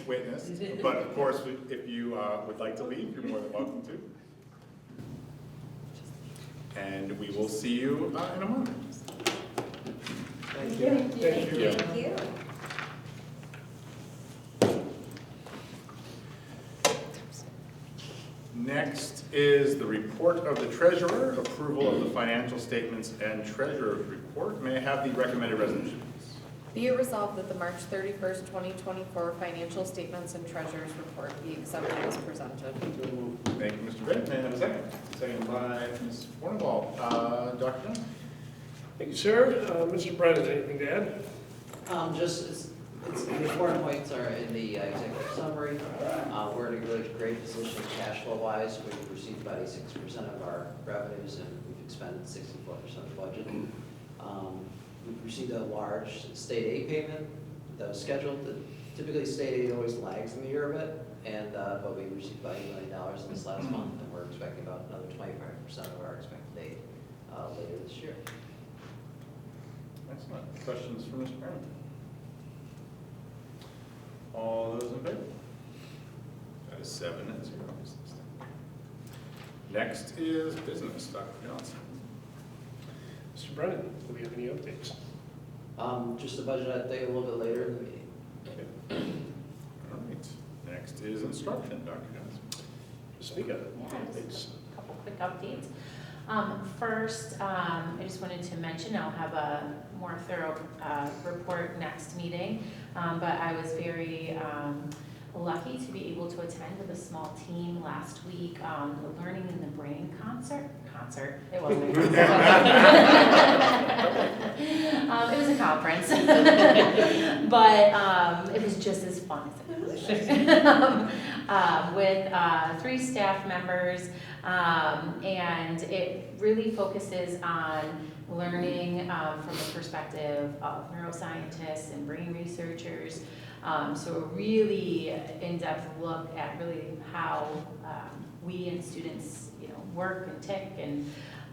witnessed. But of course, if you would like to leave, you're more than welcome to. And we will see you in a month. Thank you. Thank you. Thank you. Next is the report of the treasurer, approval of the financial statements and treasurer's report. May I have the recommended resolutions? Be it resolved that the March 31st, 2024 financial statements and treasurer's report be accepted as presented. Thank you, Mr. Bennett. May I have a second? Second by Ms. Fornwall. Dr. Jones? Thank you, sir. Mr. Brennan, anything to add? The important points are in the executive summary. We're in a really great position cash flow wise. We've received about 86% of our revenues, and we've expended 64% of the budget. We've received a large state aid payment that was scheduled. Typically, state aid always lags in the year a bit, but we received about $8 million in this last month, and we're expecting about another 25% of our expected aid later this year. Excellent. Questions for Mr. Brennan? All those in favor? That is 7-0. Next is business. Dr. Johnson. Mr. Brennan, do we have any updates? Just the budget update a little bit later in the meeting. Okay. All right. Next is instruction. Dr. Johnson. Speak of it. Yeah, Thanks. just a couple quick updates. First, I just wanted to mention I'll have a more thorough report next meeting, but I was very lucky to be able to attend with a small team last week, the Learning in the Brain concert. It wasn't a concert. It was a conference, but it was just as fun as it was. With 3 staff members, and it really focuses on learning from the perspective of neuroscientists and brain researchers. So a really in-depth look at really how we and students, work and tick, and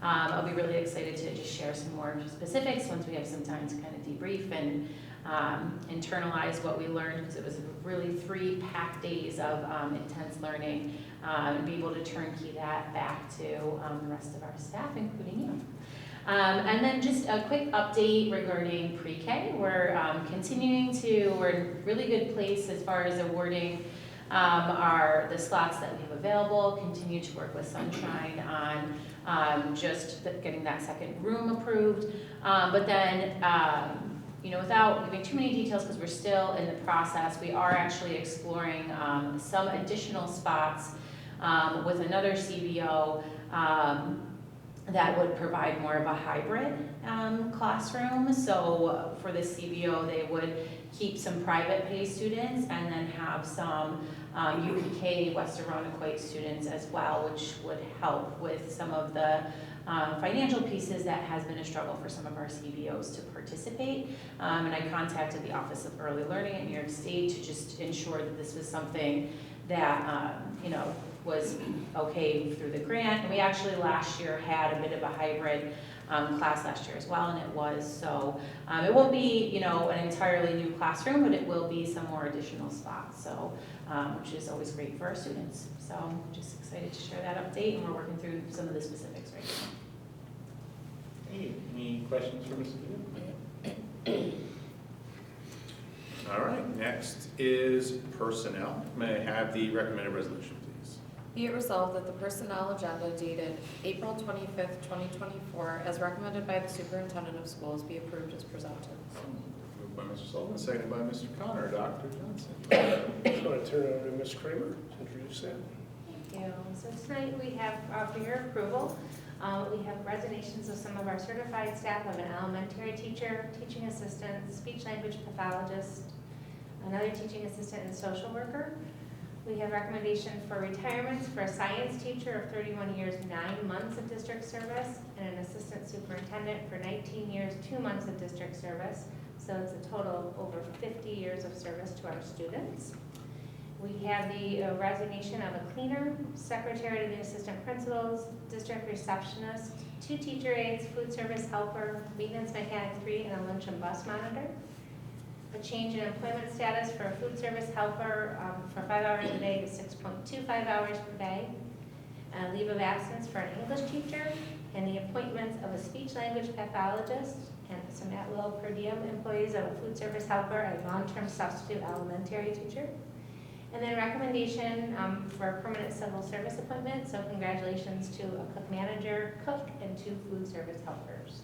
I'll be really excited to just share some more specifics once we have some time to kind of debrief and internalize what we learned, because it was really 3 packed days of intense learning, and be able to turnkey that back to the rest of our staff, including you. And then just a quick update regarding pre-K. We're we're in a really good place as far as awarding the slots that we have available. Continue to work with Sunshine on just getting that second room approved. But then, without giving too many details, because we're still in the process, we are actually exploring some additional spots with another CBO that would provide more of a hybrid classroom. So for the CBO, they would keep some private pay students and then have some UPK West Irondequoit students as well, which would help with some of the financial pieces that has been a struggle for some of our CBOs to participate. And I contacted the Office of Early Learning at New York State to just ensure that this was something that, was okay through the grant. And we actually last year had a bit of a hybrid class last year as well, and it was. So it won't be, an entirely new classroom, but it will be some more additional spots, so which is always great for our students. So I'm just excited to share that update, and we're working through some of the specifics right now. Hey, any questions for Ms. Gill? All right, next is personnel. May I have the recommended resolution, please? Be it resolved that the personnel agenda dated April 25th, 2024, as recommended by the superintendent of schools, be approved as presented. Moved by Mr. Sullivan, seconded by Mr. Connor. Dr. Johnson. I'm going to turn it over to Ms. Kramer to introduce that. Thank you. So tonight we have, for your approval, we have resignations of some of our certified staff of an elementary teacher, teaching assistant, speech language pathologist, another teaching assistant, and social worker. We have recommendation for retirements for a science teacher of 31 years, 9 months of district service, and an assistant superintendent for 19 years, 2 months of district service. So it's a total of over 50 years of service to our students. We have the resignation of a cleaner, secretary to the assistant principals, district receptionist, 2 teacher aides, food service helper, maintenance mechanic 3, and a lunch and bus monitor. A change in employment status for a food service helper for 5 hours a day to 6.25 hours per day. A leave of absence for an English teacher, and the appointments of a speech language pathologist and some at-will per diem employees of a food service helper and long-term substitute elementary teacher. And then recommendation for a permanent civil service appointment. So congratulations to a cook manager, cook, and 2 food service helpers.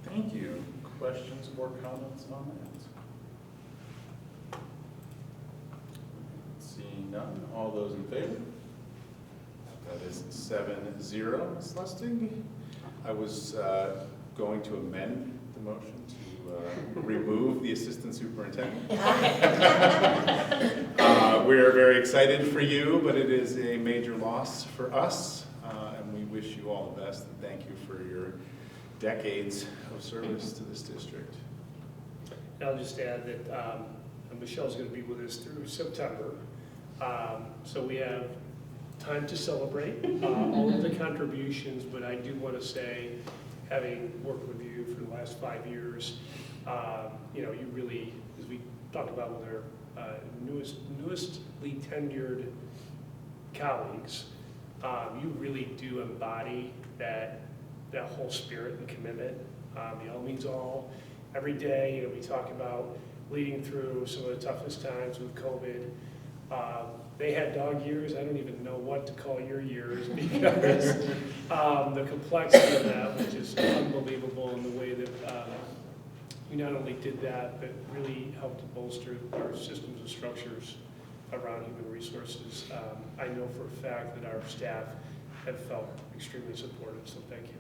Thank you. Questions or comments on that? Seeing none, all those in favor? That is 7-0, Ms. Lustig. I was going to amend the motion to remove the assistant superintendent. We're very excited for you, but it is a major loss for us, and we wish you all the best, and thank you for your decades of service to this district. And I'll just add that Michelle's going to be with us through September. So we have time to celebrate all of the contributions, but I do want to say, having worked with you for the last 5 years, you really, as we talked about with our newestly tenured colleagues, you really do embody that whole spirit and commitment. All means all. Every day, we talk about leading through some of the toughest times with COVID. they had dog years. I don't even know what to call your years because the complexity of that was just unbelievable in the way that we not only did that, but really helped to bolster our systems and structures around human resources. I know for a fact that our staff have felt extremely supportive, so thank you.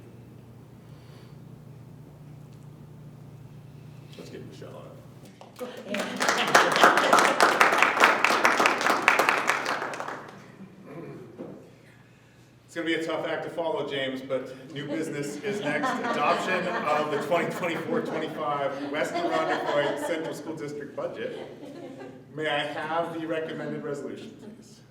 Let's give Michelle a. It's going to be a tough act to follow, James, but new business is next. Adoption of the 2024-25 West Arundecoit Central School District budget. May I have the recommended resolution, please?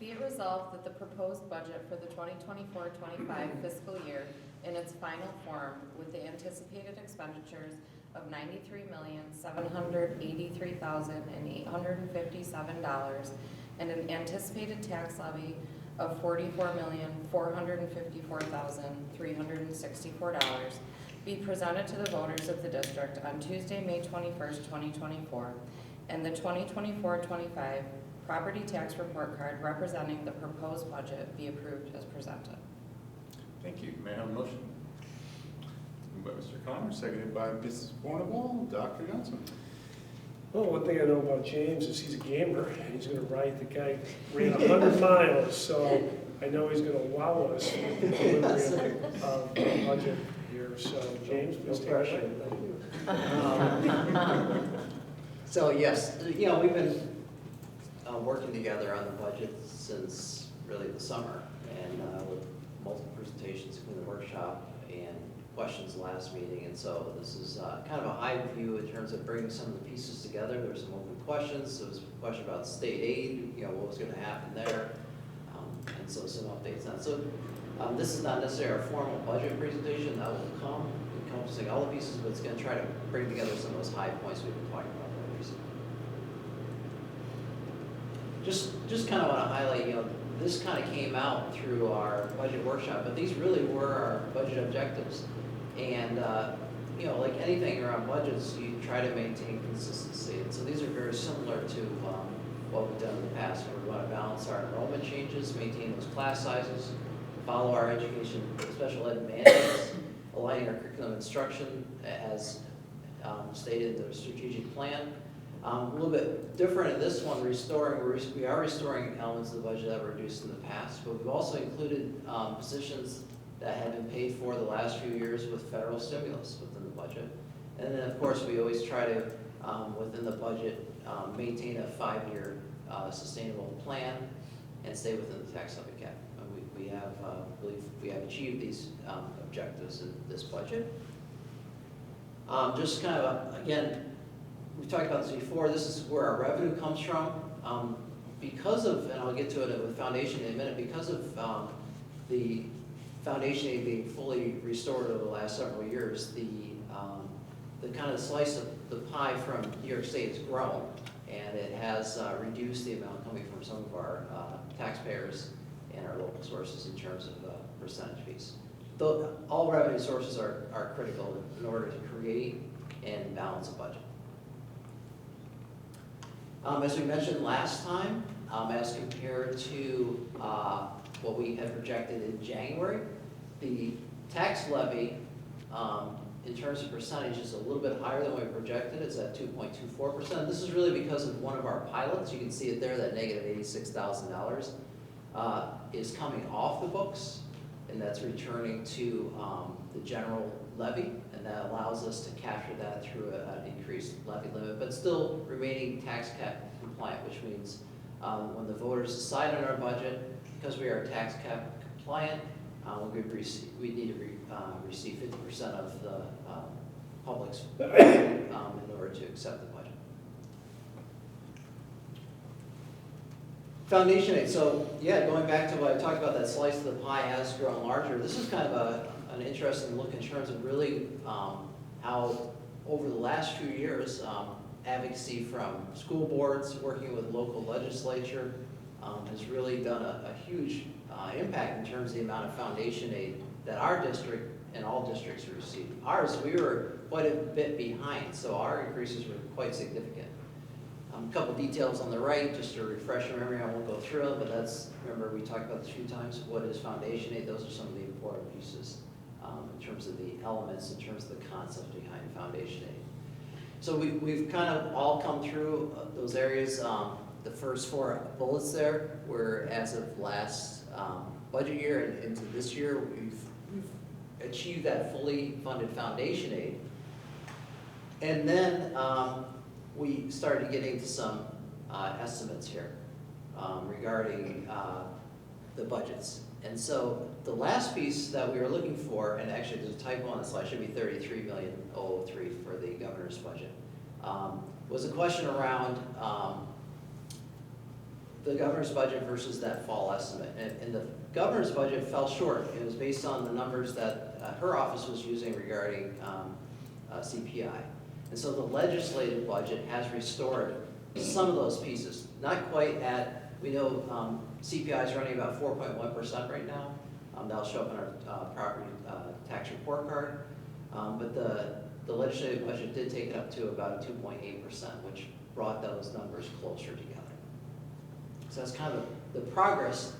Be it resolved that the proposed budget for the 2024-25 fiscal year in its final form with the anticipated expenditures of $93,783,857 and an anticipated tax levy of $44,454,364 be presented to the voters of the district on Tuesday, May 21st, 2024, and the 2024-25 property tax report card representing the proposed budget be approved as presented. Thank you. May I have a motion? Moved by Mr. Connor, seconded by Mrs. Bornable. Dr. Johnson. Well, one thing I know about James is he's a gamer. He's going to ride the guy ran 100 miles, so I know he's going to wow us with the delivery of the budget here. So, James, please take it away. So yes, you know, we've been working together on the budget since really the summer, and with multiple presentations, including the workshop and questions last meeting. And so this is kind of a high view in terms of bringing some of the pieces together. There were some open questions. There was a question about state aid, you know, what was going to happen there, and so some updates on. So this is not necessarily a formal budget presentation. That will come encompassing all the pieces, but it's going to try to bring together some of those high points we've been talking about recently. Just kind of want to highlight, you know, this kind of came out through our budget workshop, but these really were our budget objectives. And, you know, like anything around budgets, you try to maintain consistency. And so these are very similar to what we've done in the past, where we want to balance our enrollment changes, maintain those class sizes, follow our education special ed mandates, aligning our curriculum instruction as stated in the strategic plan. A little bit different in this one, we are restoring elements of the budget that were reduced in the past, but we've also included positions that have been paid for the last few years with federal stimulus within the budget. And then, of course, we always try to, within the budget, maintain a 5-year sustainable plan and stay within the tax levy cap. And we have, believe we have achieved these objectives in this budget. Just kind of, again, we've talked about this before, this is where our revenue comes from. Because of, and I'll get to it with foundation in a minute, because of the foundation aid being fully restored over the last several years, the kind of slice of the pie from New York State has grown, and it has reduced the amount coming from some of our taxpayers and our local sources in terms of percentage fees. Though all revenue sources are critical in order to create and balance a budget. As we mentioned last time, as compared to what we had projected in January, the tax levy in terms of percentage is a little bit higher than we projected. It's at 2.24%. This is really because of one of our pilots. You can see it there, that negative $86,000 is coming off the books, and that's returning to the general levy, and that allows us to capture that through an increased levy limit, but still remaining tax cap compliant, which means when the voters decide on our budget, because we are tax cap compliant, we need to receive 50% of the public's vote in order to accept the budget. Foundation aid. So yeah, going back to what I talked about, that slice of the pie has grown larger. This is kind of an interesting look in terms of really how over the last few years, advocacy from school boards working with local legislature has really done a huge impact in terms of the amount of foundation aid that our district and all districts receive. Ours, we were quite a bit behind, so our increases were quite significant. A couple details on the right, just to refresh your memory, I won't go through it, but that's, remember we talked about this a few times, what is foundation aid? Those are some of the important pieces in terms of the elements, in terms of the concept behind foundation aid. So we've kind of all come through those areas. The first 4 bullets there were as of last budget year and into this year, we've achieved that fully funded foundation aid. And then we started getting into some estimates here regarding the budgets. And so the last piece that we were looking for, and actually there's a typo on the slide, should be $33,000,003 for the governor's budget, was a question around the governor's budget versus that fall estimate. And the governor's budget fell short. It was based on the numbers that her office was using regarding CPI. And so the legislative budget has restored some of those pieces. Not quite at, we know CPI is running about 4.1% right now. That'll show up in our property tax report card. But the legislative budget did take it up to about 2.8%, which brought those numbers closer together. So that's kind of the progress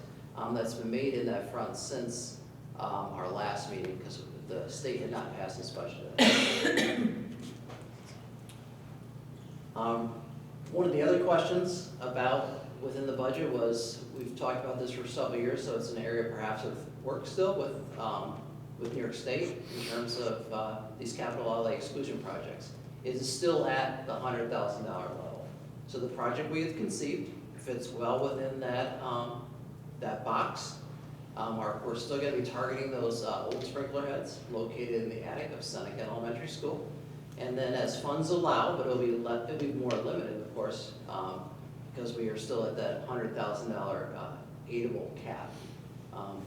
that's been made in that front since our last meeting, because the state had not passed its budget. One of the other questions about within the budget was, we've talked about this for several years, so it's an area perhaps of work still with New York State in terms of these capital outlay exclusion projects. It is still at the $100,000 level. So the project we have conceived fits well within that, that box. We're still going to be targeting those old sprinkler heads located in the attic of Seneca Elementary School. And then as funds allow, but it'll be more limited, of course, because we are still at that $100,000 aidable cap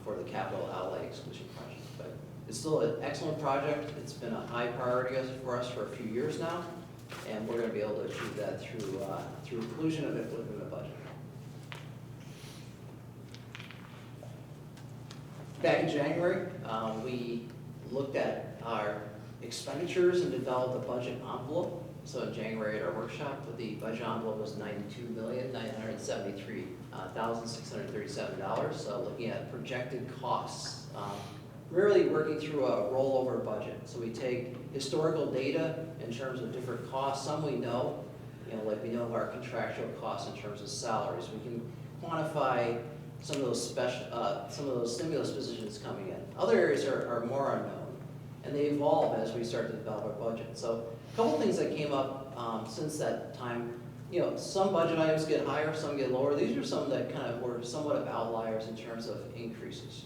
for the capital outlay exclusion project. But it's still an excellent project. It's been a high priority for us for a few years now, and we're going to be able to achieve that through inclusion of it within the budget. Back in January, we looked at our expenditures and developed a budget envelope. So in January at our workshop, the budget envelope was $92,973,637. So looking at projected costs, really working through a rollover budget. So we take historical data in terms of different costs. Some we know, like we know of our contractual costs in terms of salaries. We can quantify some of those stimulus positions coming in. Other areas are more unknown, and they evolve as we start to develop our budget. So a couple things that came up since that time. Some budget items get higher, some get lower. These are some that kind of were somewhat of outliers in terms of increases.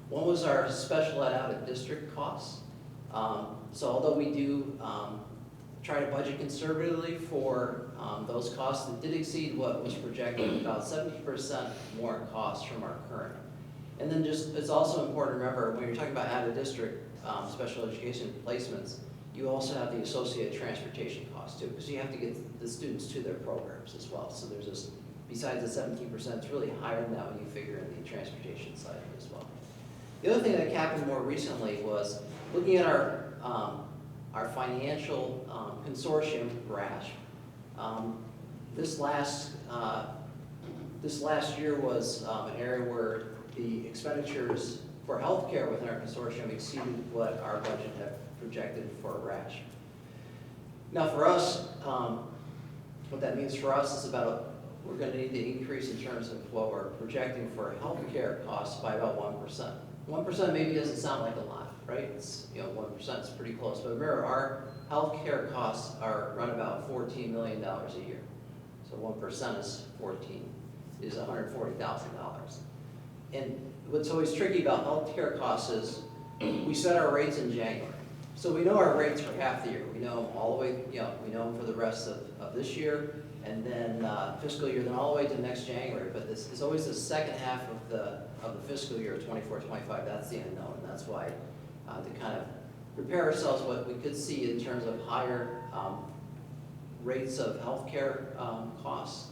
One was our special ed out of district costs. So although we do try to budget conservatively for those costs, it did exceed what was projected, about 70% more costs from our current. And then it's also important to remember, when you're talking about out of district special education placements, you also have the associated transportation costs too, because you have to get the students to their programs as well. So there's this, besides the 17%, it's really higher than that when you figure in the transportation side as well. The other thing that happened more recently was looking at our financial consortium, RASH. This last year was an area where the expenditures for healthcare within our consortium exceeded what our budget had projected for RASH. Now for us, what that means for us is we're going to need to increase in terms of what we're projecting for healthcare costs by about 1%. 1% maybe doesn't sound like a lot, right? It's 1% is pretty close. But remember, our healthcare costs run about $14 million a year. So 1% is $140,000. And what's always tricky about healthcare costs is we set our rates in January. So we know our rates for half the year. We know them all the way, we know them for the rest of this year, and then fiscal year, then all the way to next January. But this is always the second half of the fiscal year, 24-25. That's the unknown. And that's why to kind of prepare ourselves what we could see in terms of higher rates of healthcare costs,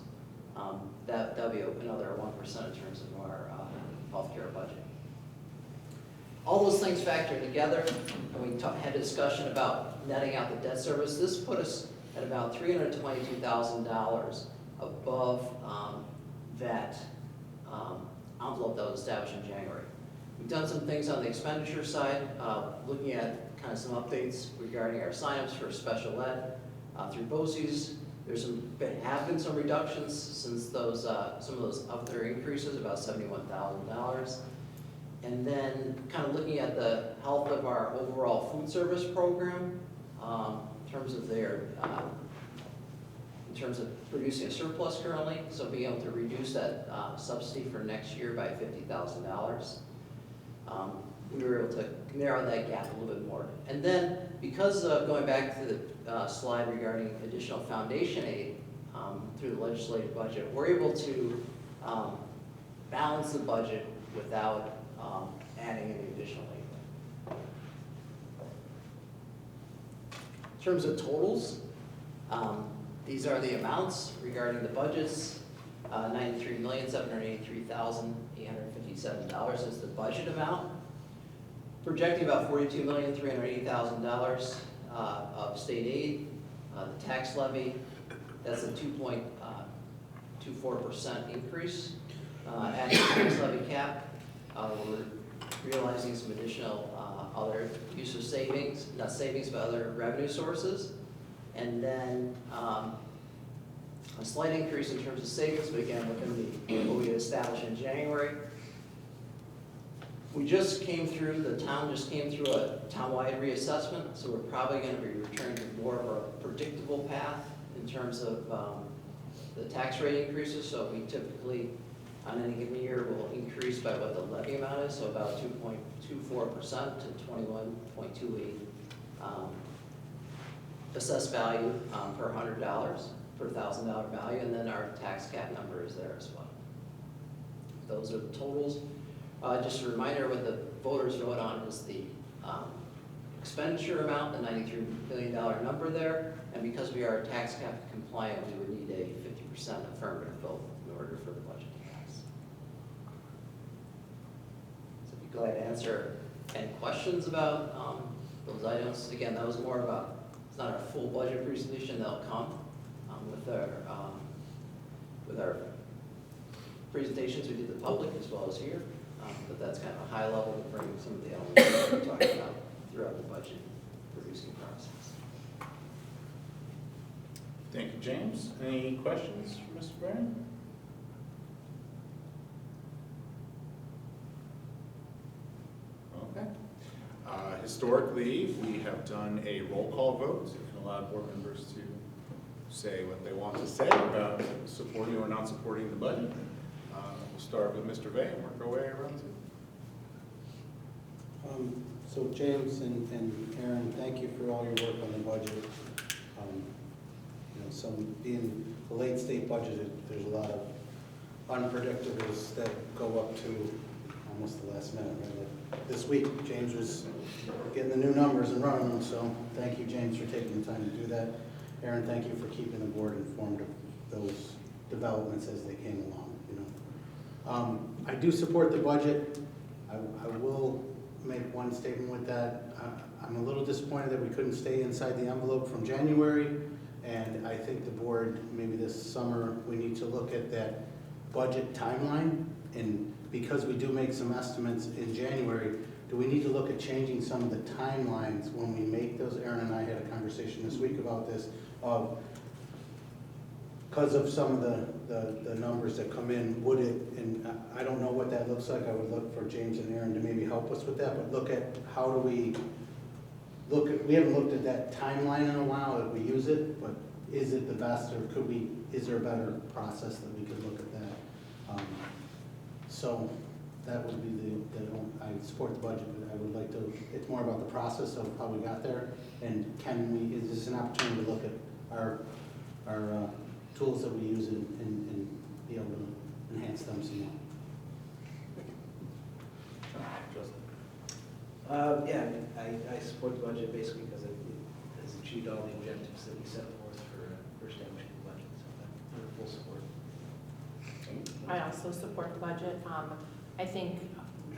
that'll be another 1% in terms of our healthcare budget. All those things factor together, and we had a discussion about netting out the debt service. This put us at about $322,000 above that envelope that was established in January. We've done some things on the expenditure side, looking at kind of some updates regarding our signups for special ed through BOCES. Have been some reductions since those some of those other increases, about $71,000. And then kind of looking at the health of our overall food service program in terms of producing a surplus currently, so being able to reduce that subsidy for next year by $50,000. We were able to narrow that gap a little bit more. And then, because of going back to the slide regarding additional foundation aid through the legislative budget, we're able to balance the budget without adding any additional aid. In terms of totals, these are the amounts regarding the budgets. $93,783,857 is the budget amount. Projecting about $42,380,000 of state aid. The tax levy, that's a 2.24% increase. At the tax levy cap, we're realizing some additional other use of savings, not savings, but other revenue sources. And then a slight increase in terms of savings, but again, within what we established in January. We just came through, the town just came through a town-wide reassessment, so we're probably going to be returning to more of a predictable path in terms of the tax rate increases. So we typically, on any given year, will increase by what the levy amount is, so about 2.24% to 21.28 assessed value per $100, per $1,000 value, and then our tax cap number is there as well. Those are the totals. Just a reminder, what the voters vote on is the expenditure amount, the $93 billion number there, and because we are tax cap compliant, we would need a 50% affirmative vote in order for the budget to pass. So if you go ahead and answer any questions about those items. Again, that was more about, it's not our full budget presentation, that'll come with our presentations we did to the public as well as here. But that's kind of a high level to bring some of the elements that we're talking about throughout the budget producing process. Thank you, James. Any questions for Mr. Barron? Okay. Historically, we have done a roll call vote. So you can allow board members to say what they want to say about supporting or not supporting the budget. We'll start with Mr. Vey and work our way around to. So James and Aaron, thank you for all your work on the budget. Being a late state budget, there's a lot of unpredictables that go up to almost the last minute. Right? Like this week, James was getting the new numbers and running them, so thank you, James, for taking the time to do that. Aaron, thank you for keeping the board informed of those developments as they came along. I do support the budget. I will make one statement with that. I'm a little disappointed that we couldn't stay inside the envelope from January, and I think the board, maybe this summer, we need to look at that budget timeline, and because we do make some estimates in January, do we need to look at changing some of the timelines when we make those? Aaron and I had a conversation this week about this, because of some of the numbers that come in, would it, and I don't know what that looks like, I would look for James and Aaron to maybe help us with that, but look at how do we look at, we haven't looked at that timeline in a while, if we use it, but is it the best, or could we, is there a better process that we could look at that? So that would be I support the budget, but I would like to, it's more about the process of how we got there, and is this an opportunity to look at our tools that we use and be able to enhance them some more. Yeah, I support the budget basically because it has achieved all the objectives that we set forth for establishing the budget, so I'm in full support. I also support the budget. I think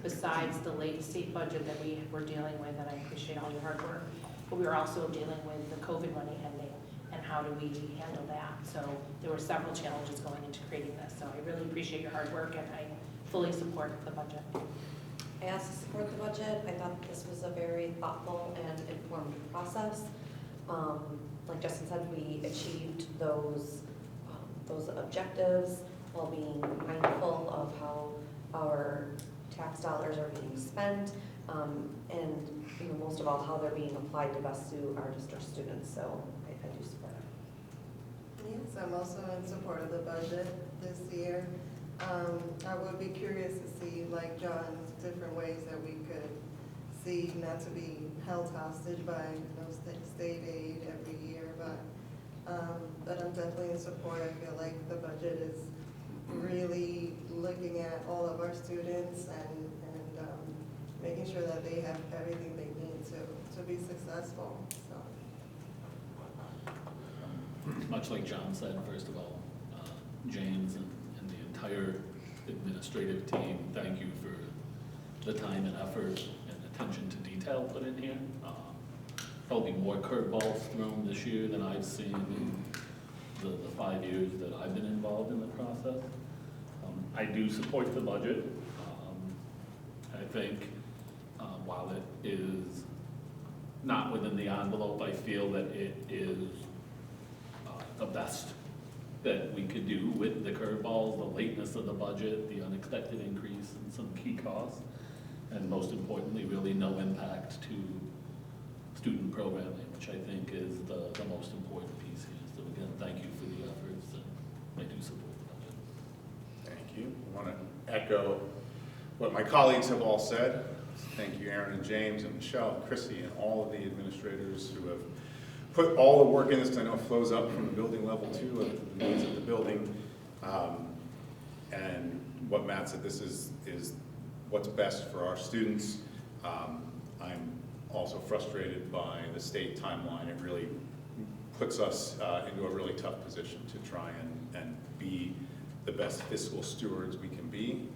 besides the late state budget that we're dealing with, and I appreciate all your hard work, but we are also dealing with the COVID money ending. and how do we handle that? So there were several challenges going into creating this, so I really appreciate your hard work, and I fully support the budget. I also support the budget. I thought this was a very thoughtful and informed process. Like Justin said, we achieved those objectives while being mindful of how our tax dollars are being spent, and most of all, how they're being applied to best suit our district students. So I do support it. Yes, I'm also in support of the budget this year. I would be curious to see, like John's, different ways that we could see not to be held hostage by state aid every year, but I'm definitely in support. I feel like the budget is really looking at all of our students and making sure that they have everything they need to be successful. So. Much like John said, first of all, James and the entire administrative team, thank you for the time and effort and attention to detail put in here. Probably more curveballs thrown this year than I've seen in the 5 years that I've been involved in the process. I do support the budget. I think while it is not within the envelope, I feel that it is the best that we could do with the curveballs, the lateness of the budget, the unexpected increase in some key costs, and most importantly, really no impact to student programming, which I think is the most important piece here. So again, thank you for the efforts, and I do support the budget. Thank you. I want to echo what my colleagues have all said. Thank you, Aaron and James and Michelle and Chrissy and all of the administrators who have put all the work in this. I know it flows up from the building level too, of the needs of the building. And what Matt said, this is what's best for our students. I'm also frustrated by the state timeline. It really puts us into a really tough position to try and be the best fiscal stewards we can be.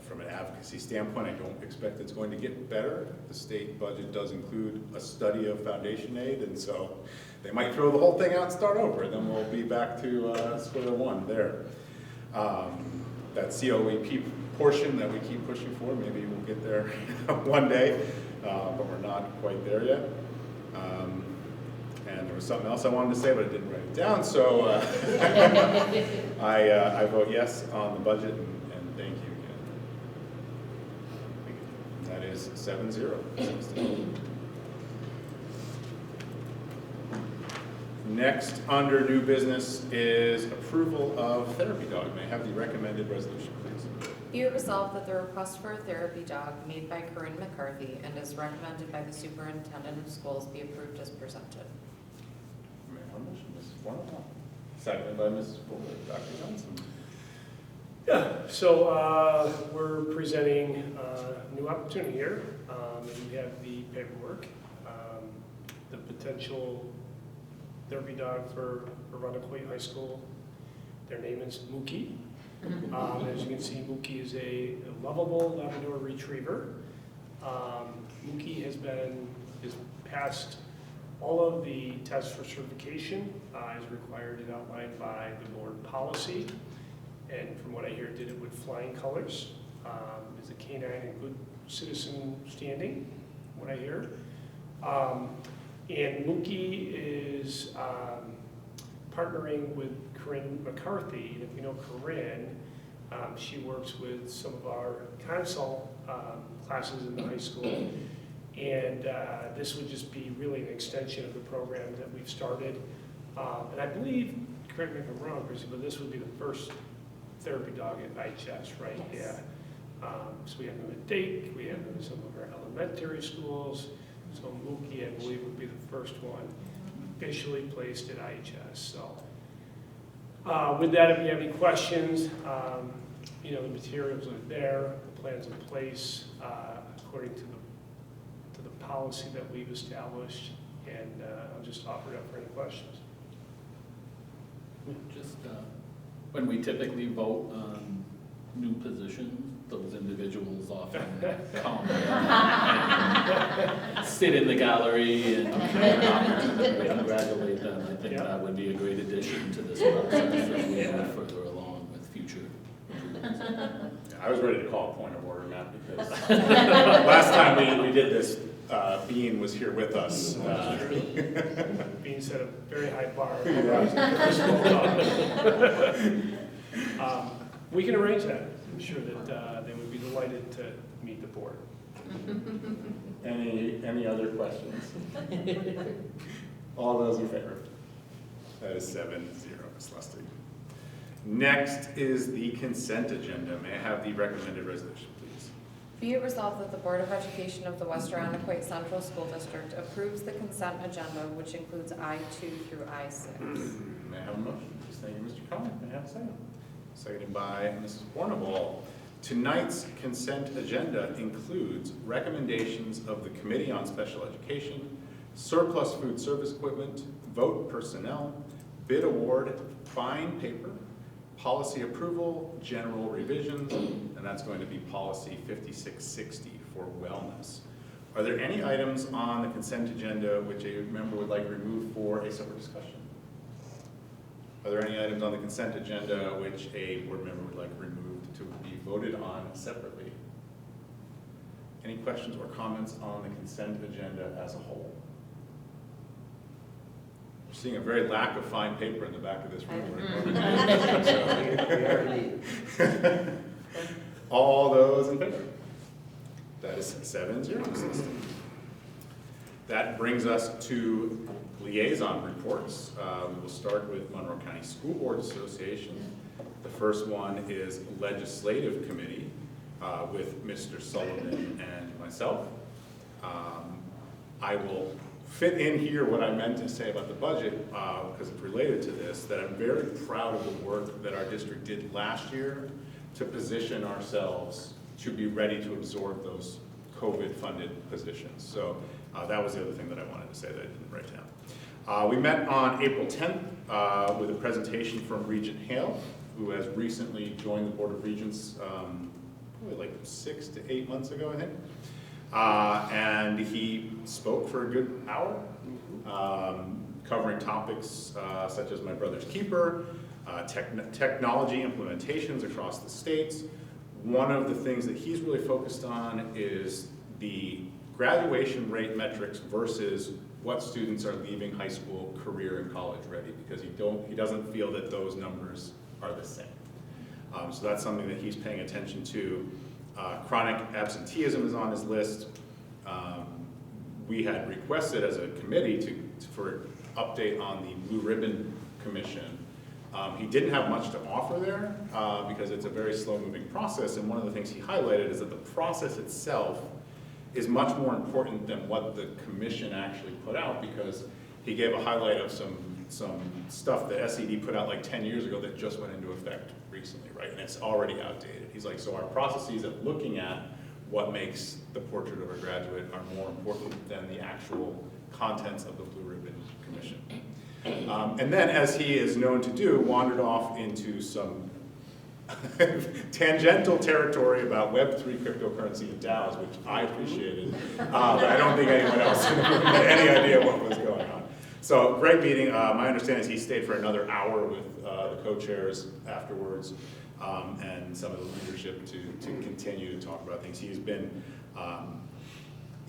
From an advocacy standpoint, I don't expect it's going to get better. The state budget does include a study of foundation aid, and so they might throw the whole thing out and start over, and then we'll be back to square one there. That COEP portion that we keep pushing for, maybe we'll get there one day, but we're not quite there yet. And there was something else I wanted to say, but I didn't write it down, so I vote yes on the budget, and thank you again. That is 7-0. Next, under new business, is approval of therapy dog. May I have the recommended resolution, please? Be it resolved that the request for a therapy dog made by Corinne McCarthy and is recommended by the superintendent of schools be approved as presented. May I have a motion, Mrs. Warnock? Seconded by Mrs. Fuller. Dr. Johnson. Yeah, so we're presenting a new opportunity here. And we have the paperwork, the potential therapy dog for Arundequoit High School. Their name is Mookie. As you can see, Mookie is a lovable Labrador Retriever. Mookie has passed all of the tests for certification as required and outlined by the board policy. And from what I hear, did it with flying colors. Is a canine in good citizen standing, what I hear. And Mookie is partnering with Corinne McCarthy. And if you know Corinne, she works with some of our consult classes in the high school. And this would just be really an extension of the program that we've started. And I believe, correct me if I'm wrong, Chrissy, but this would be the first therapy dog at IHS, right? Yes. Yeah. So we have them at Dake, we have them at some of our elementary schools. So Mookie, I believe, would be the first one officially placed at IHS. So with that, if you have any questions, the materials are there, the plans in place according to the policy that we've established, and I'll just offer it up for any questions. Just when we typically vote on new positions, those individuals often come and sit in the gallery and congratulate them. I think that would be a great addition to this process as we move further along with future improvements. I was ready to call a point of order, Matt, because last time we did this, Bean was here with us. Being set a very high bar. We can arrange that. I'm sure that they would be delighted to meet the board. Any other questions? All those in favor? That is 7-0, Ms. Lustig. Next is the consent agenda. May I have the recommended resolution, please? Be it resolved that the Board of Education of the West Aroniquoit Central School District approves the consent agenda, which includes I-2 through I-6. May I have a motion? Please, thank you, Mr. Conner. May I have a second? Seconded by Mrs. Bornabal. Tonight's consent agenda includes recommendations of the Committee on Special Education, surplus food service equipment, vote personnel, bid award, fine paper, policy approval, general revisions, and that's going to be policy 5660 for wellness. Are there any items on the consent agenda which a member would like removed for a separate discussion? Are there any items on the consent agenda which a board member would like removed to be voted on separately? Any questions or comments on the consent agenda as a whole? We're seeing a very lack of fine paper in the back of this room. All those in favor? That is 7-0. That brings us to liaison reports. We will start with Monroe County School Board Association. The first one is Legislative Committee with Mr. Sullivan and myself. I will fit in here what I meant to say about the budget because it's related to this, that I'm very proud of the work that our district did last year to position ourselves to be ready to absorb those COVID-funded positions. So that was the other thing that I wanted to say that I didn't write down. We met on April 10th with a presentation from Regent Hale, who has recently joined the Board of Regents probably like 6 to 8 months ago, I think. And he spoke for a good hour, covering topics such as My Brother's Keeper, technology implementations across the states. One of the things that he's really focused on is the graduation rate metrics versus what students are leaving high school, career, and college ready, because he doesn't feel that those numbers are the same. So that's something that he's paying attention to. Chronic absenteeism is on his list. We had requested as a committee for update on the Blue Ribbon Commission. He didn't have much to offer there because it's a very slow-moving process, and one of the things he highlighted is that the process itself is much more important than what the commission actually put out, because he gave a highlight of some stuff that SED put out like 10 years ago that just went into effect recently, right? And it's already outdated. He's like, so our processes of looking at what makes the portrait of a graduate are more important than the actual contents of the Blue Ribbon Commission. And then, as he is known to do, wandered off into some tangential territory about Web3 cryptocurrency and DAOs, which I appreciated, but I don't think anyone else had any idea what was going on. So, great meeting. My understanding is he stayed for another hour with the co-chairs afterwards and some of the leadership to continue to talk about things. He's been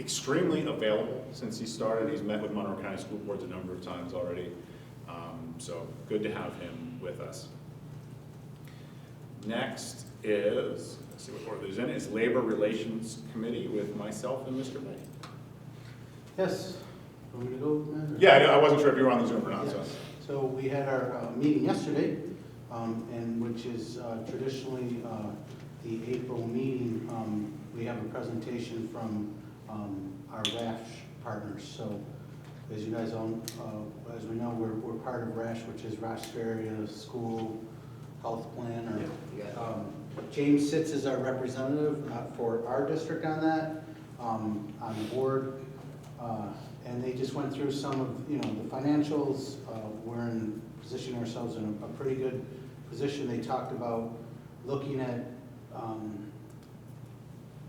extremely available since he started. He's met with Monroe County School Boards a number of times already. So good to have him with us. Next is, let's see what order there's in, is Labor Relations Committee with myself and Mr. May. Yes. Want me to go, Matt? Yeah, I wasn't sure if you were on the Zoom or not. Yes. So we had our meeting yesterday, and which is traditionally the April meeting. We have a presentation from our RASH partners. So as you guys all, as we know, we're part of RASH, which is Rochester Area School Health Plan. James sits as our representative for our district on that, on the board. And they just went through some of, the financials. We're in positioning ourselves in a pretty good position. They talked about looking at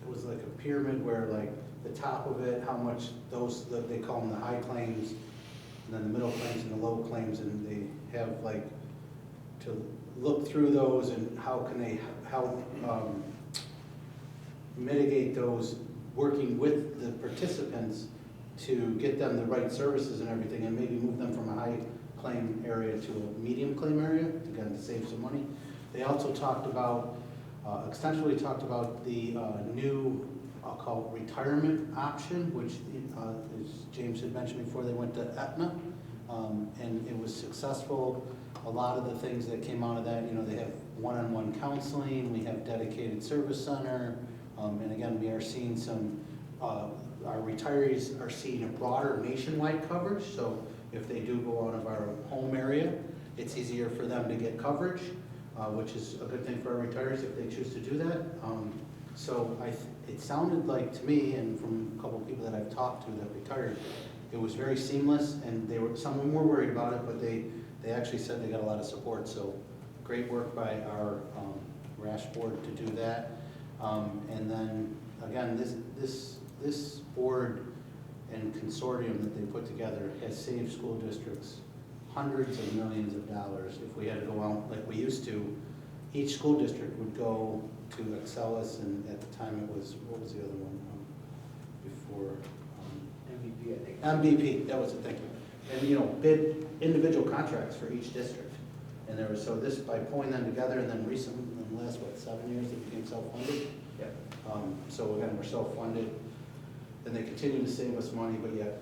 it was like a pyramid where like the top of it, how much those, they call them the high claims, and then the middle claims and the low claims, and they have like to look through those and how can they help mitigate those, working with the participants to get them the right services and everything, and maybe move them from a high claim area to a medium claim area, again, to save some money. They also talked about, extensively talked about the new, I'll call it retirement option, which, as James had mentioned before, they went to Aetna, and it was successful. A lot of the things that came out of that, they have one-on-one counseling, we have dedicated service center, and again, we are seeing some, our retirees are seeing a broader nationwide coverage, so if they do go out of our home area, it's easier for them to get coverage, which is a good thing for our retirees if they choose to do that. So it sounded like to me, and from a couple of people that I've talked to that retired, it was very seamless, and some of them were worried about it, but they actually said they got a lot of support. So great work by our RASH board to do that. And then again, this board and consortium that they put together has saved school districts hundreds of millions of dollars. If we had to go out like we used to, each school district would go to Excelis, and at the time it was, what was the other one before? MVP, I think. MVP, that was it, thank you. And bid individual contracts for each district. And there was, so this, by pulling them together, and then recently, in the last, 7 years, it became self-funded. Yep. So again, we're self-funded, and they continue to save us money, but yet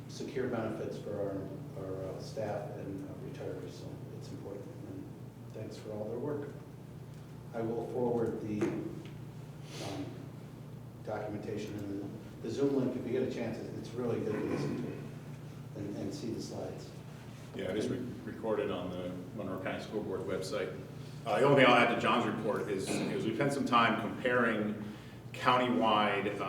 secure benefits for our staff and retirees, so it's important. And thanks for all their work. I will forward the documentation and the Zoom link if you get a chance. It's really good to listen to and see the slides. Yeah, it is recorded on the Monroe County School Board website. The only thing I'll add to John's report is we spent some time comparing countywide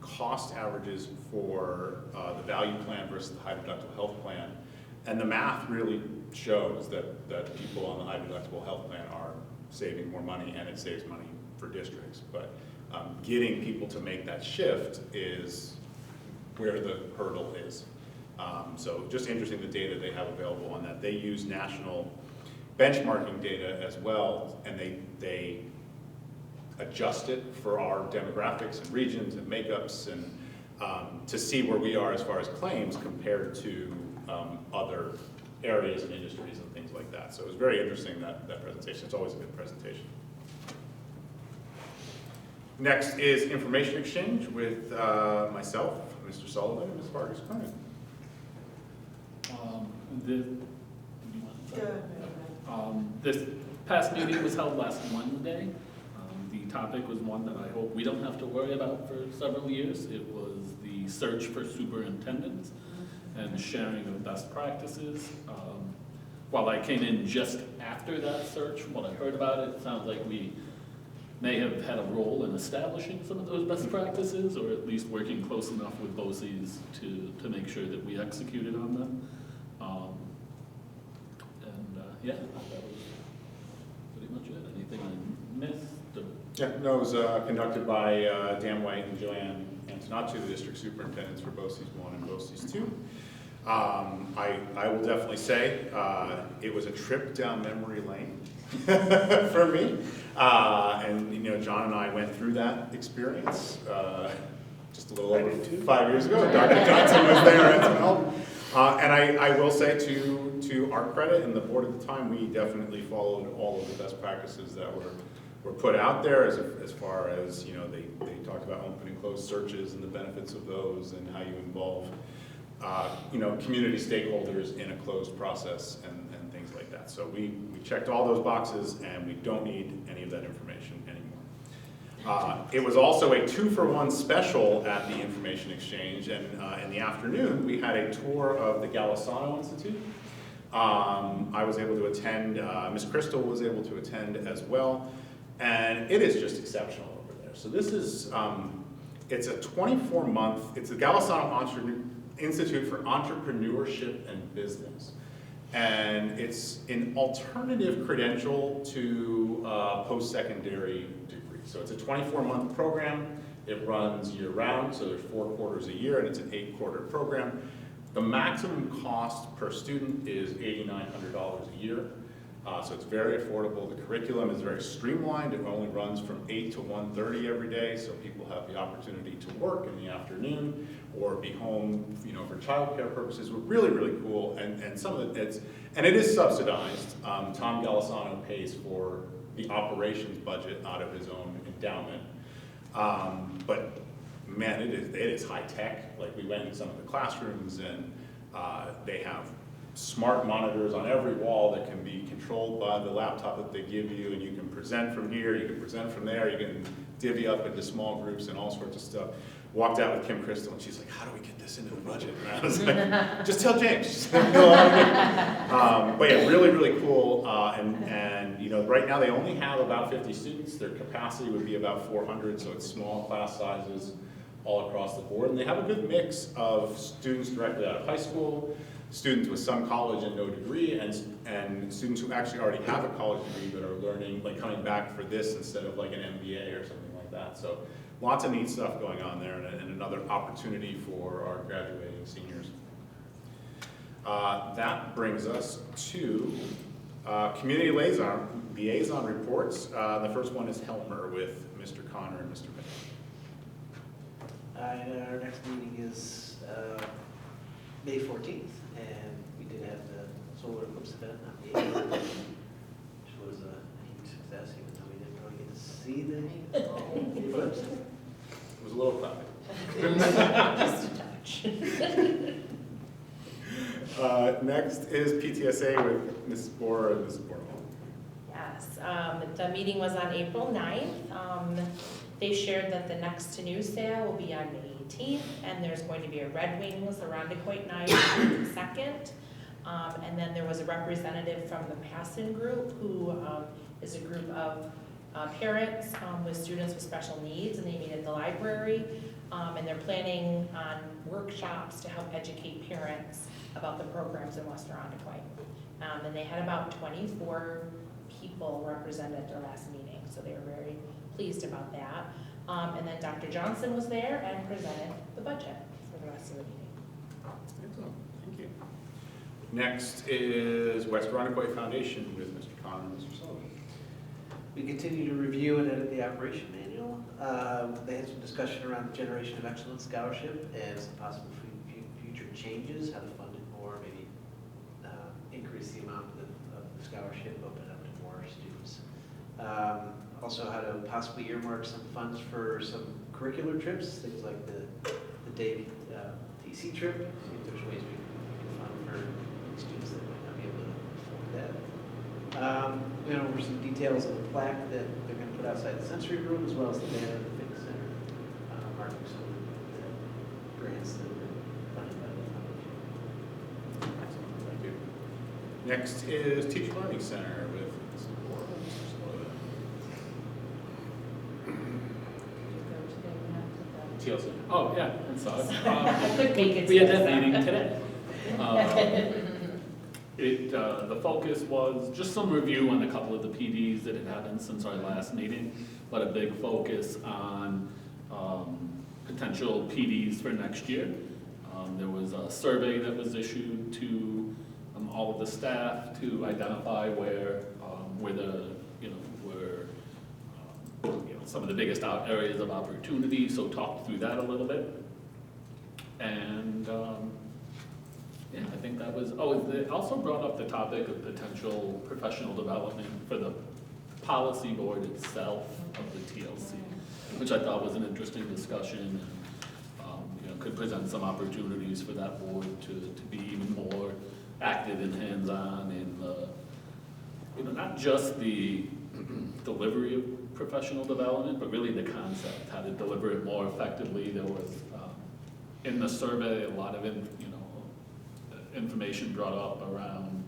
cost averages for the value plan versus the high deductible health plan. And the math really shows that people on the high deductible health plan are saving more money, and it saves money for districts. But getting people to make that shift is where the hurdle is. So just interesting the data they have available on that. They use national benchmarking data as well, and they adjust it for our demographics and regions and makeups, and to see where we are as far as claims compared to other areas and industries and things like that. So it was very interesting, that presentation. It's always a good presentation. Next is information exchange with myself, Mr. Sullivan, and Ms. Vargas Cronin. This past meeting was held last Wednesday. The topic was one that I hope we don't have to worry about for several years. It was the search for superintendents and sharing of best practices. While I came in just after that search, what I heard about it sounds like we may have had a role in establishing some of those best practices, or at least working close enough with BOCES to make sure that we executed on them. Yeah, that was pretty much it. Anything I missed? Or? Yeah, no, it was conducted by Dan White and Joanne Antonacci, the district superintendents for BOCES 1 and BOCES 2. I will definitely say it was a trip down memory lane for me. And John and I went through that experience just a little over 5 years ago. Dr. Johnson was there and some help. And I will say to our credit and the board at the time, we definitely followed all of the best practices that were put out there as far as, they talked about open and closed searches and the benefits of those and how you involve, community stakeholders in a closed process and things like that. So we checked all those boxes, and we don't need any of that information anymore. It was also a 2-for-1 special at the Information Exchange, and in the afternoon we had a tour of the Golisano Institute. I was able to attend, Ms. Crystal was able to attend as well, and it is just exceptional over there. So this is, it's a 24-month, it's the Golisano Institute for Entrepreneurship and Business. And it's an alternative credential to post-secondary degrees. So it's a 24-month program. It runs year-round, so there's 4 quarters a year, and it's an 8-quarter program. The maximum cost per student is $8,900 a year, so it's very affordable. The curriculum is very streamlined. It only runs from 8 to 1:30 every day, so people have the opportunity to work in the afternoon or be home, for childcare purposes. We're really, really cool, and some of it is subsidized. Tom Galisano pays for the operations budget out of his own endowment. But man, it is high tech. Like, we went in some of the classrooms, and they have smart monitors on every wall that can be controlled by the laptop that they give you, and you can present from here, you can present from there, you can divvy up into small groups and all sorts of stuff. Walked out with Kim Crystal, and she's like, how do we get this into the budget? And I was like, just tell James. But yeah, really, really cool. Right now they only have about 50 students. Their capacity would be about 400, so it's small class sizes all across the board. And they have a good mix of students directly out of high school, students with some college and no degree, and students who actually already have a college degree but are learning, like coming back for this instead of like an MBA or something like that. So lots of neat stuff going on there, and another opportunity for our graduating seniors. That brings us to community liaison reports. The first one is Helmer with Mr. Connor and Mr. Mick. And our next meeting is May 14th, and we did have the solar eclipse event on the 8th, which was a huge success, even though we didn't really get to see the eclipse. It was a little cloudy. Just a touch. Next is PTSA with Mrs. Borer and Mrs. Bornwall. Yes, the meeting was on April 9th. They shared that the Next to New sale will be on May 18th, and there's going to be a Red Wings Irondequoit night on the 2nd. And then there was a representative from the Passon Group, who is a group of parents with students with special needs, and they meet at the library. And they're planning on workshops to help educate parents about the programs in West Irondequoit. And they had about 24 people represented at their last meeting, so they were very pleased about that. And then Dr. Johnson was there and presented the budget for the rest of the meeting. Excellent, thank you. Next is West Irondequoit Foundation with Mr. Connor and Mr. Sullivan. We continue to review and edit the operation manual. They had some discussion around the Generation of Excellence Scholarship and some possible future changes, how to fund it more, maybe increase the amount of the scholarship, open it up to more students. Also how to possibly earmark some funds for some curricular trips, things like the day TC trip, see if there's ways we can fund for students that might not be able to afford that. We went over some details of the plaque that they're going to put outside the sensory room, as well as the banner at the fitness center, marking some of the grants that were funded by the foundation. Excellent, thank you. Next is Teacher Learning Center with Mrs. Borer and Mr. Sullivan. TLC. Oh, yeah, I'm sorry. I couldn't make it. We had that today, meeting so. today. The focus was just some review on a couple of the PDs that had happened since our last meeting, but a big focus on potential PDs for next year. There was a survey that was issued to all of the staff to identify where some of the biggest areas of opportunity, so talked through that a little bit. And yeah, I think that was, it also brought up the topic of potential professional development for the policy board itself of the TLC, which I thought was an interesting discussion, and could present some opportunities for that board to be even more active and hands-on in not just the delivery of professional development, but really the concept, how to deliver it more effectively. There was, in the survey, a lot of information brought up around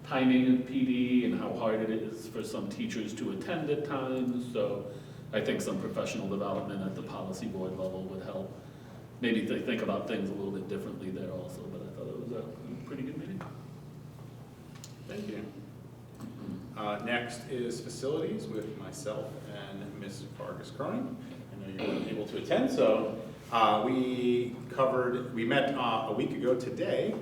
timing of PD and how hard it is for some teachers to attend at times. So I think some professional development at the policy board level would help. Maybe they think about things a little bit differently there also, but I thought it was a pretty good meeting. Thank you. Next is facilities with myself and Ms. Vargas Cronin. I know you weren't able to attend, so we met a week ago today.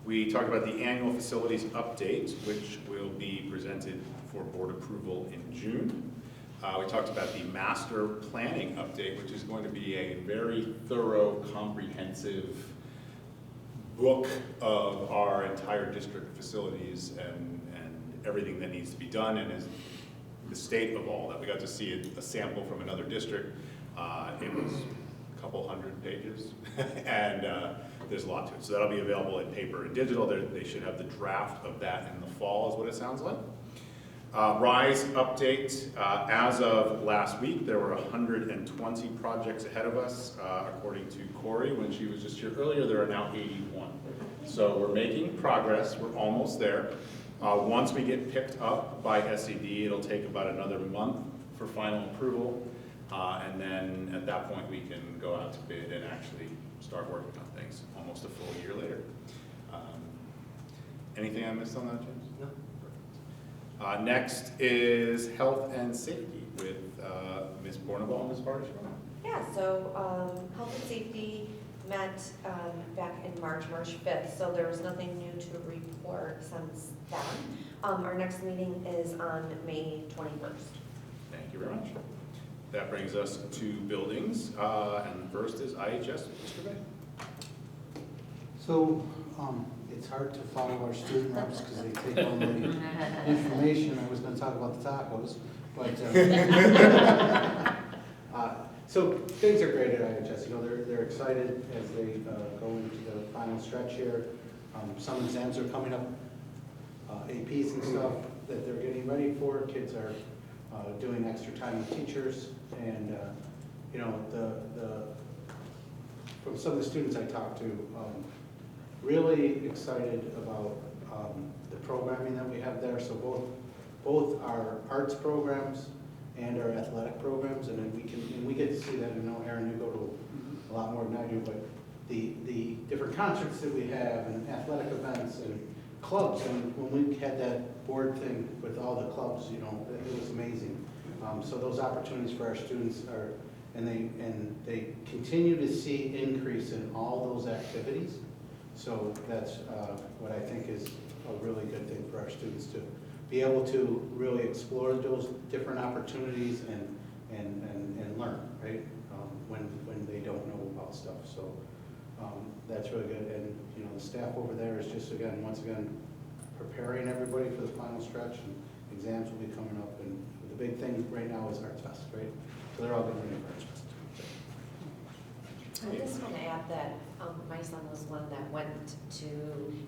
We talked about the annual facilities update, which will be presented for board approval in June. We talked about the master planning update, which is going to be a very thorough, comprehensive book of our entire district facilities and everything that needs to be done and is the state of all that. We got to see a sample from another district. It was a couple hundred pages and there's a lot to it. So that'll be available in paper and digital. They should have the draft of that in the fall is what it sounds like. RISE update, as of last week, there were 120 projects ahead of us. According to Corey, when she was just here earlier, there are now 81. So we're making progress, we're almost there. Once we get picked up by SED, it'll take about another month for final approval. And then at that point, we can go out to bid and actually start working on things almost a full year later. Anything I missed on that, James? No. Next is health and safety with Ms. Bornabal and Ms. Vargas. Yeah, so health and safety met back in March 5th, so there was nothing new to report since then. Our next meeting is on May 21st. Thank you very much. That brings us to buildings, and the first is IHS, Mr. Bay. So, it's hard to follow our student reps because they take all the information. I was gonna talk about the tacos, but, so things are great at IHS. You know, they're excited as they go into the final stretch here. Some exams are coming up, APs and stuff that they're getting ready for. Kids are doing extra time with teachers, and you know, from some of the students I talked to, really excited about the programming that we have there. So both our arts programs and our athletic programs, and then we get to see that. I know, Aaron, you go to a lot more than I do, but the different concerts that we have and athletic events and clubs. And when we had that board thing with all the clubs, you know, it was amazing. So those opportunities for our students are, and they continue to see increase in all those activities. So that's what I think is a really good thing for our students to be able to really explore those different opportunities and learn, right? When they don't know about stuff. So that's really good. And you know, the staff over there is just once again preparing everybody for the final stretch, and exams will be coming up. And the big thing right now is Arts Fest, right? So they're all getting ready for Arts Fest. I just want to add that my son was one that went to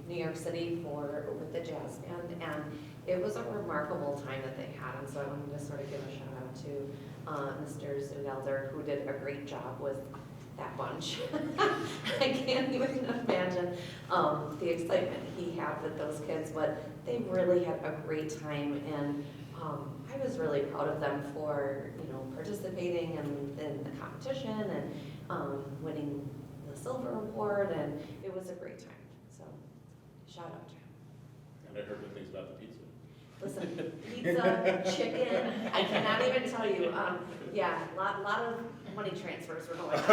New York City with the jazz band, and it was a remarkable time that they had. And so I wanted to sort of give a shout out to Mr. Zugelder, who did a great job with that bunch. I can't even imagine the excitement he had with those kids, but they really had a great time, and I was really proud of them for, you know, participating in the competition and winning the silver award, and it was a great time. So, shout out to him. And I heard good things about the pizza. Listen, pizza, chicken, I cannot even tell you. Yeah, lot of money transfers were going on.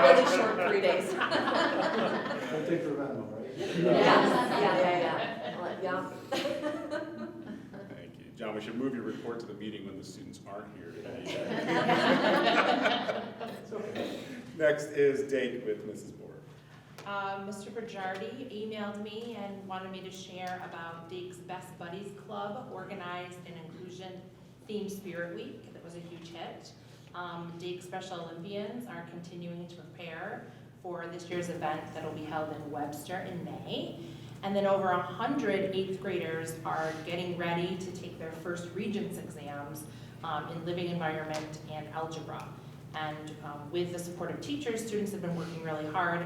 Really short 3 days. I'll take for Venmo, right? Yeah. Thank you. John, we should move your report to the meeting when the students aren't here today. Next is Dake with Mrs. Board. Mr. Bergiardi emailed me and wanted me to share about Dake's Best Buddies Club organized an inclusion themed Spirit Week. That was a huge hit. Dake Special Olympians are continuing to prepare for this year's event that will be held in Webster in May. And then over 100 8th graders are getting ready to take their first Regents exams in living environment and algebra. And with the support of teachers, students have been working really hard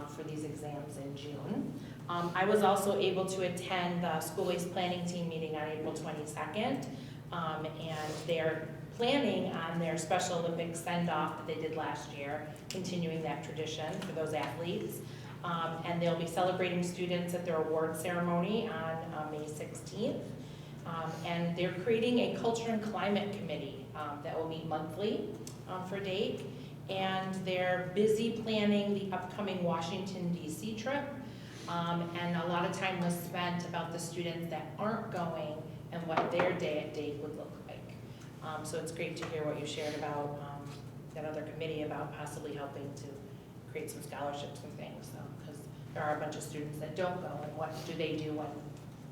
for these exams in June. I was also able to attend the school-based planning team meeting on April 22nd, and they're planning on their Special Olympics send-off that they did last year, continuing that tradition for those athletes. And they'll be celebrating students at their award ceremony on May 16th. And they're creating a culture and climate committee that will meet monthly for DAKE. And they're busy planning the upcoming Washington DC trip. And a lot of time was spent about the students that aren't going and what their day at DAKE would look like. So it's great to hear what you shared about that other committee about possibly helping to create some scholarships and things. Because there are a bunch of students that don't go, and what do they do when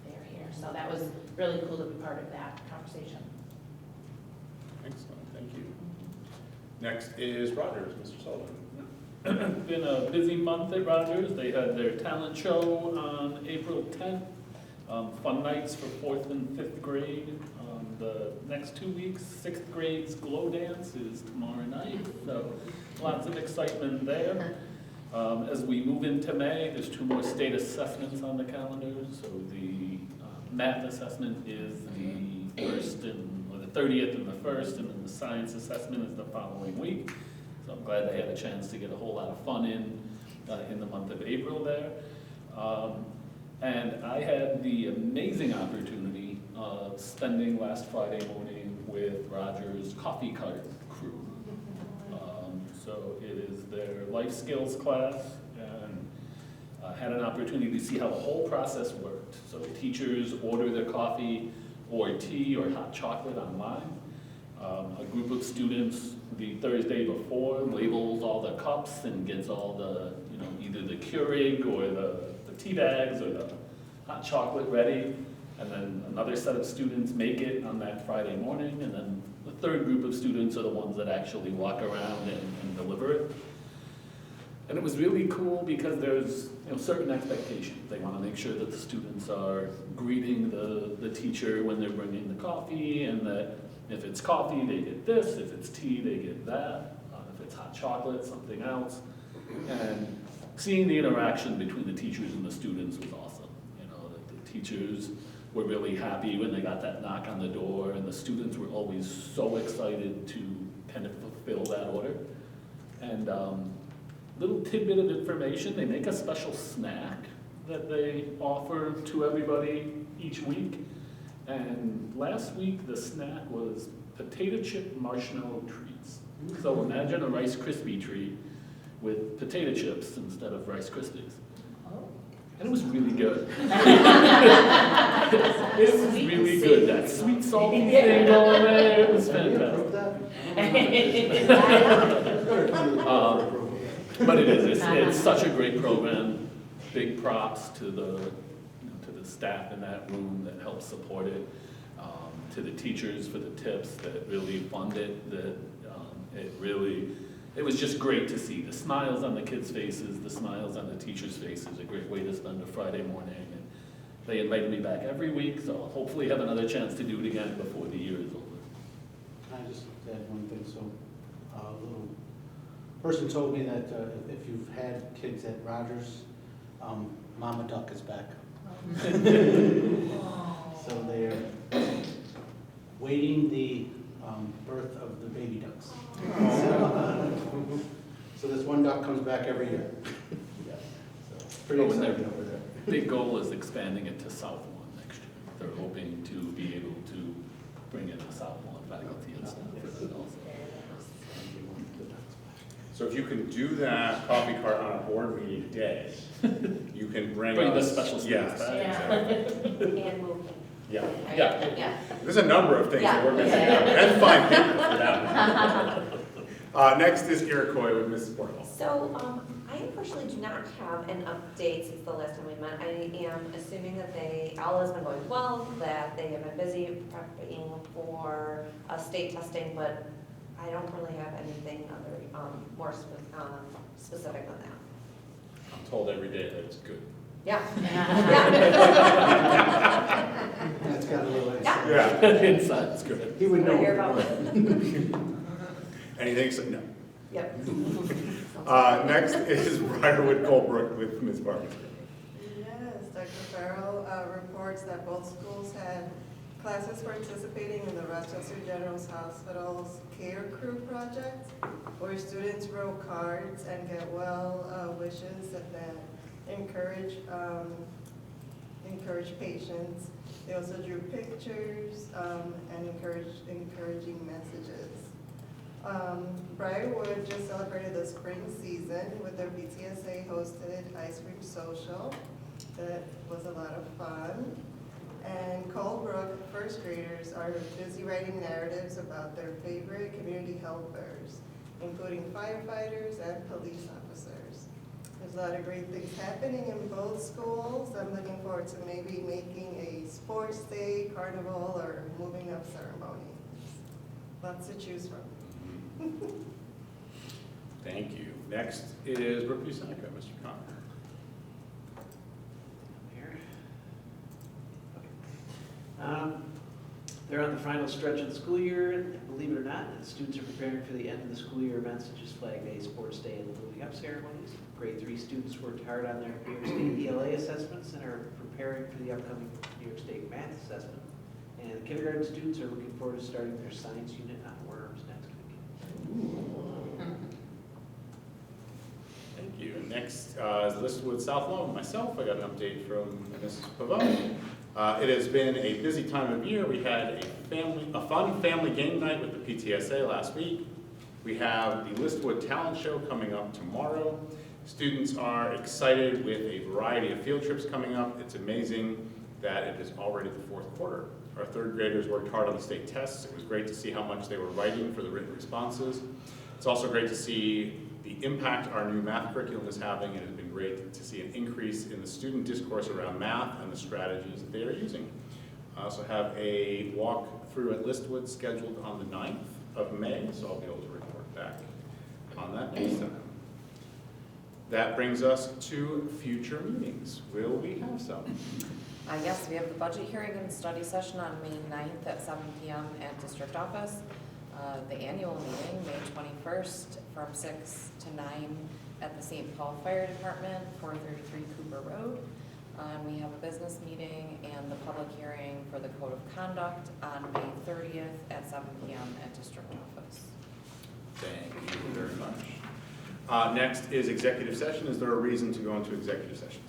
they're here? So that was really cool to be part of that conversation. Excellent, thank you. Next is Rogers, Mr. Sullivan. Been a busy month at Rogers. They had their talent show on April 10th. Fun nights for 4th and 5th grade. The next 2 weeks, 6th grade's Glow Dance is tomorrow night, so lots of excitement there. As we move into May, there's 2 more state assessments on the calendar. So the math assessment is the 1st or the 30th and the 1st, and then the science assessment is the following week. So I'm glad they had a chance to get a whole lot of fun in the month of April there. And I had the amazing opportunity of spending last Friday morning with Rogers Coffee Cart crew. So it is their life skills class, and had an opportunity to see how the whole process worked. So teachers order their coffee or tea or hot chocolate online. A group of students the Thursday before labels all the cups and gets all the, either the Keurig or the tea bags or the hot chocolate ready. And then another set of students make it on that Friday morning, and then the third group of students are the ones that actually walk around and deliver it. And it was really cool because there's certain expectations. They want to make sure that the students are greeting the teacher when they're bringing the coffee, and that if it's coffee, they get this, if it's tea, they get that, if it's hot chocolate, something else. And seeing the interaction between the teachers and the students was awesome. The teachers were really happy when they got that knock on the door, and the students were always so excited to kind of fulfill that order. And little tidbit of information, they make a special snack that they offer to everybody each week. And last week, the snack was potato chip marshmallow treats. So imagine a Rice Krispie treat with potato chips instead of Rice Krispies. And it was really good. It was really good. That sweet salty thing going there, it was fantastic. But it is, it's such a great program. Big props to the staff in that room that helped support it, to the teachers for the tips that really fund it, it was just great to see the smiles on the kids' faces, the smiles on the teachers' faces, a great way to spend a Friday morning. And they invited me back every week, so I'll hopefully have another chance to do it again before the year is over. Can I just add one thing? So a little person told me that if you've had kids at Rogers, Mama Duck is back. So they're waiting the birth of the baby ducks. So this one duck comes back every year. Yeah. So pretty exciting over there. Big goal is expanding it to South Lawn next year. They're hoping to be able to bring in a South Lawn faculty and staff for that also. So if you can do that coffee cart on a board meeting day, you can bring the us. special students back. Exactly. And move. Yeah. Yeah. There's a number of things that we're missing out, and find people for that one. Next is Iroquois with Mrs. Bornwell. So, I unfortunately do not have an update since the last time we met. I am assuming that all has been going well, that they have been busy prepping for state testing, but I don't really have anything more specific than that. I'm told every day that it's good. Yeah. That's got a little inside. Yeah. Inside's good. He would know. Hear about it. Anything? No. Yep. Next is Briarwood Colebrook with Ms. Barber. Yes, Dr. Farrell reports that both schools had classes participating in the Rochester General Hospital's Care Crew project, where students wrote cards and get well wishes that encourage encourage patience. They also drew pictures and encouraging messages. Briarwood just celebrated the spring season with their PTSA hosted ice cream social. That was a lot of fun. And Colebrook first graders are busy writing narratives about their favorite community helpers, including firefighters and police officers. There's a lot of great things happening in both schools. I'm looking forward to maybe making a sports day, carnival, or moving up ceremony. Lots to choose from. Thank you. Next is Brookview Seneca, Mr. Connor. Here. Okay. They're on the final stretch of the school year, and believe it or not, the students are preparing for the end of the school year events such as Flag Day, Sports Day, and the moving up ceremonies. Grade 3 students worked hard on their New York State ELA assessments and are preparing for the upcoming New York State math assessment. And the kindergarten students are looking forward to starting their science unit on worms next week. Thank you. And next is Listwood South Lawn. Myself, I got an update from Mrs. Pavone. It has been a busy time of year. We had a fun family game night with the PTSA last week. We have the Listwood Talent Show coming up tomorrow. Students are excited with a variety of field trips coming up. It's amazing that it is already the fourth quarter. Our third graders worked hard on the state tests. It was great to see how much they were writing for the written responses. It's also great to see the impact our new math curriculum is having. It has been great to see an increase in the student discourse around math and the strategies that they are using. I also have a walk through at Listwood scheduled on the 9th of May, so I'll be able to report back on that next time. That brings us to future meetings. Will we have some? Yes, we have the budget hearing and study session on May 9th at 7 p.m. at district office. The annual meeting, May 21st, from 6 to 9 at the St. Paul Fire Department, 433 Cooper Road. We have a business meeting and the public hearing for the Code of Conduct on May 30th at 7 p.m. at district office. Thank you very much. Next is executive session. Is there a reason to go into executive session?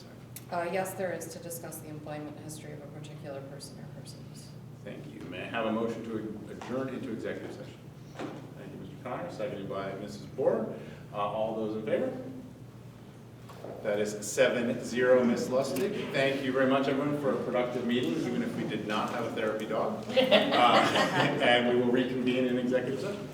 Yes, there is, to discuss the employment history of a particular person or persons. Thank you. May I have a motion to adjourn into executive session? Thank you, Mr. Connor, seconded by Mrs. Bohr. All those in favor? That is 7-0, Ms. Lustig. Thank you very much, everyone, for a productive meeting, even if we did not have a therapy dog. And we will reconvene in executive session.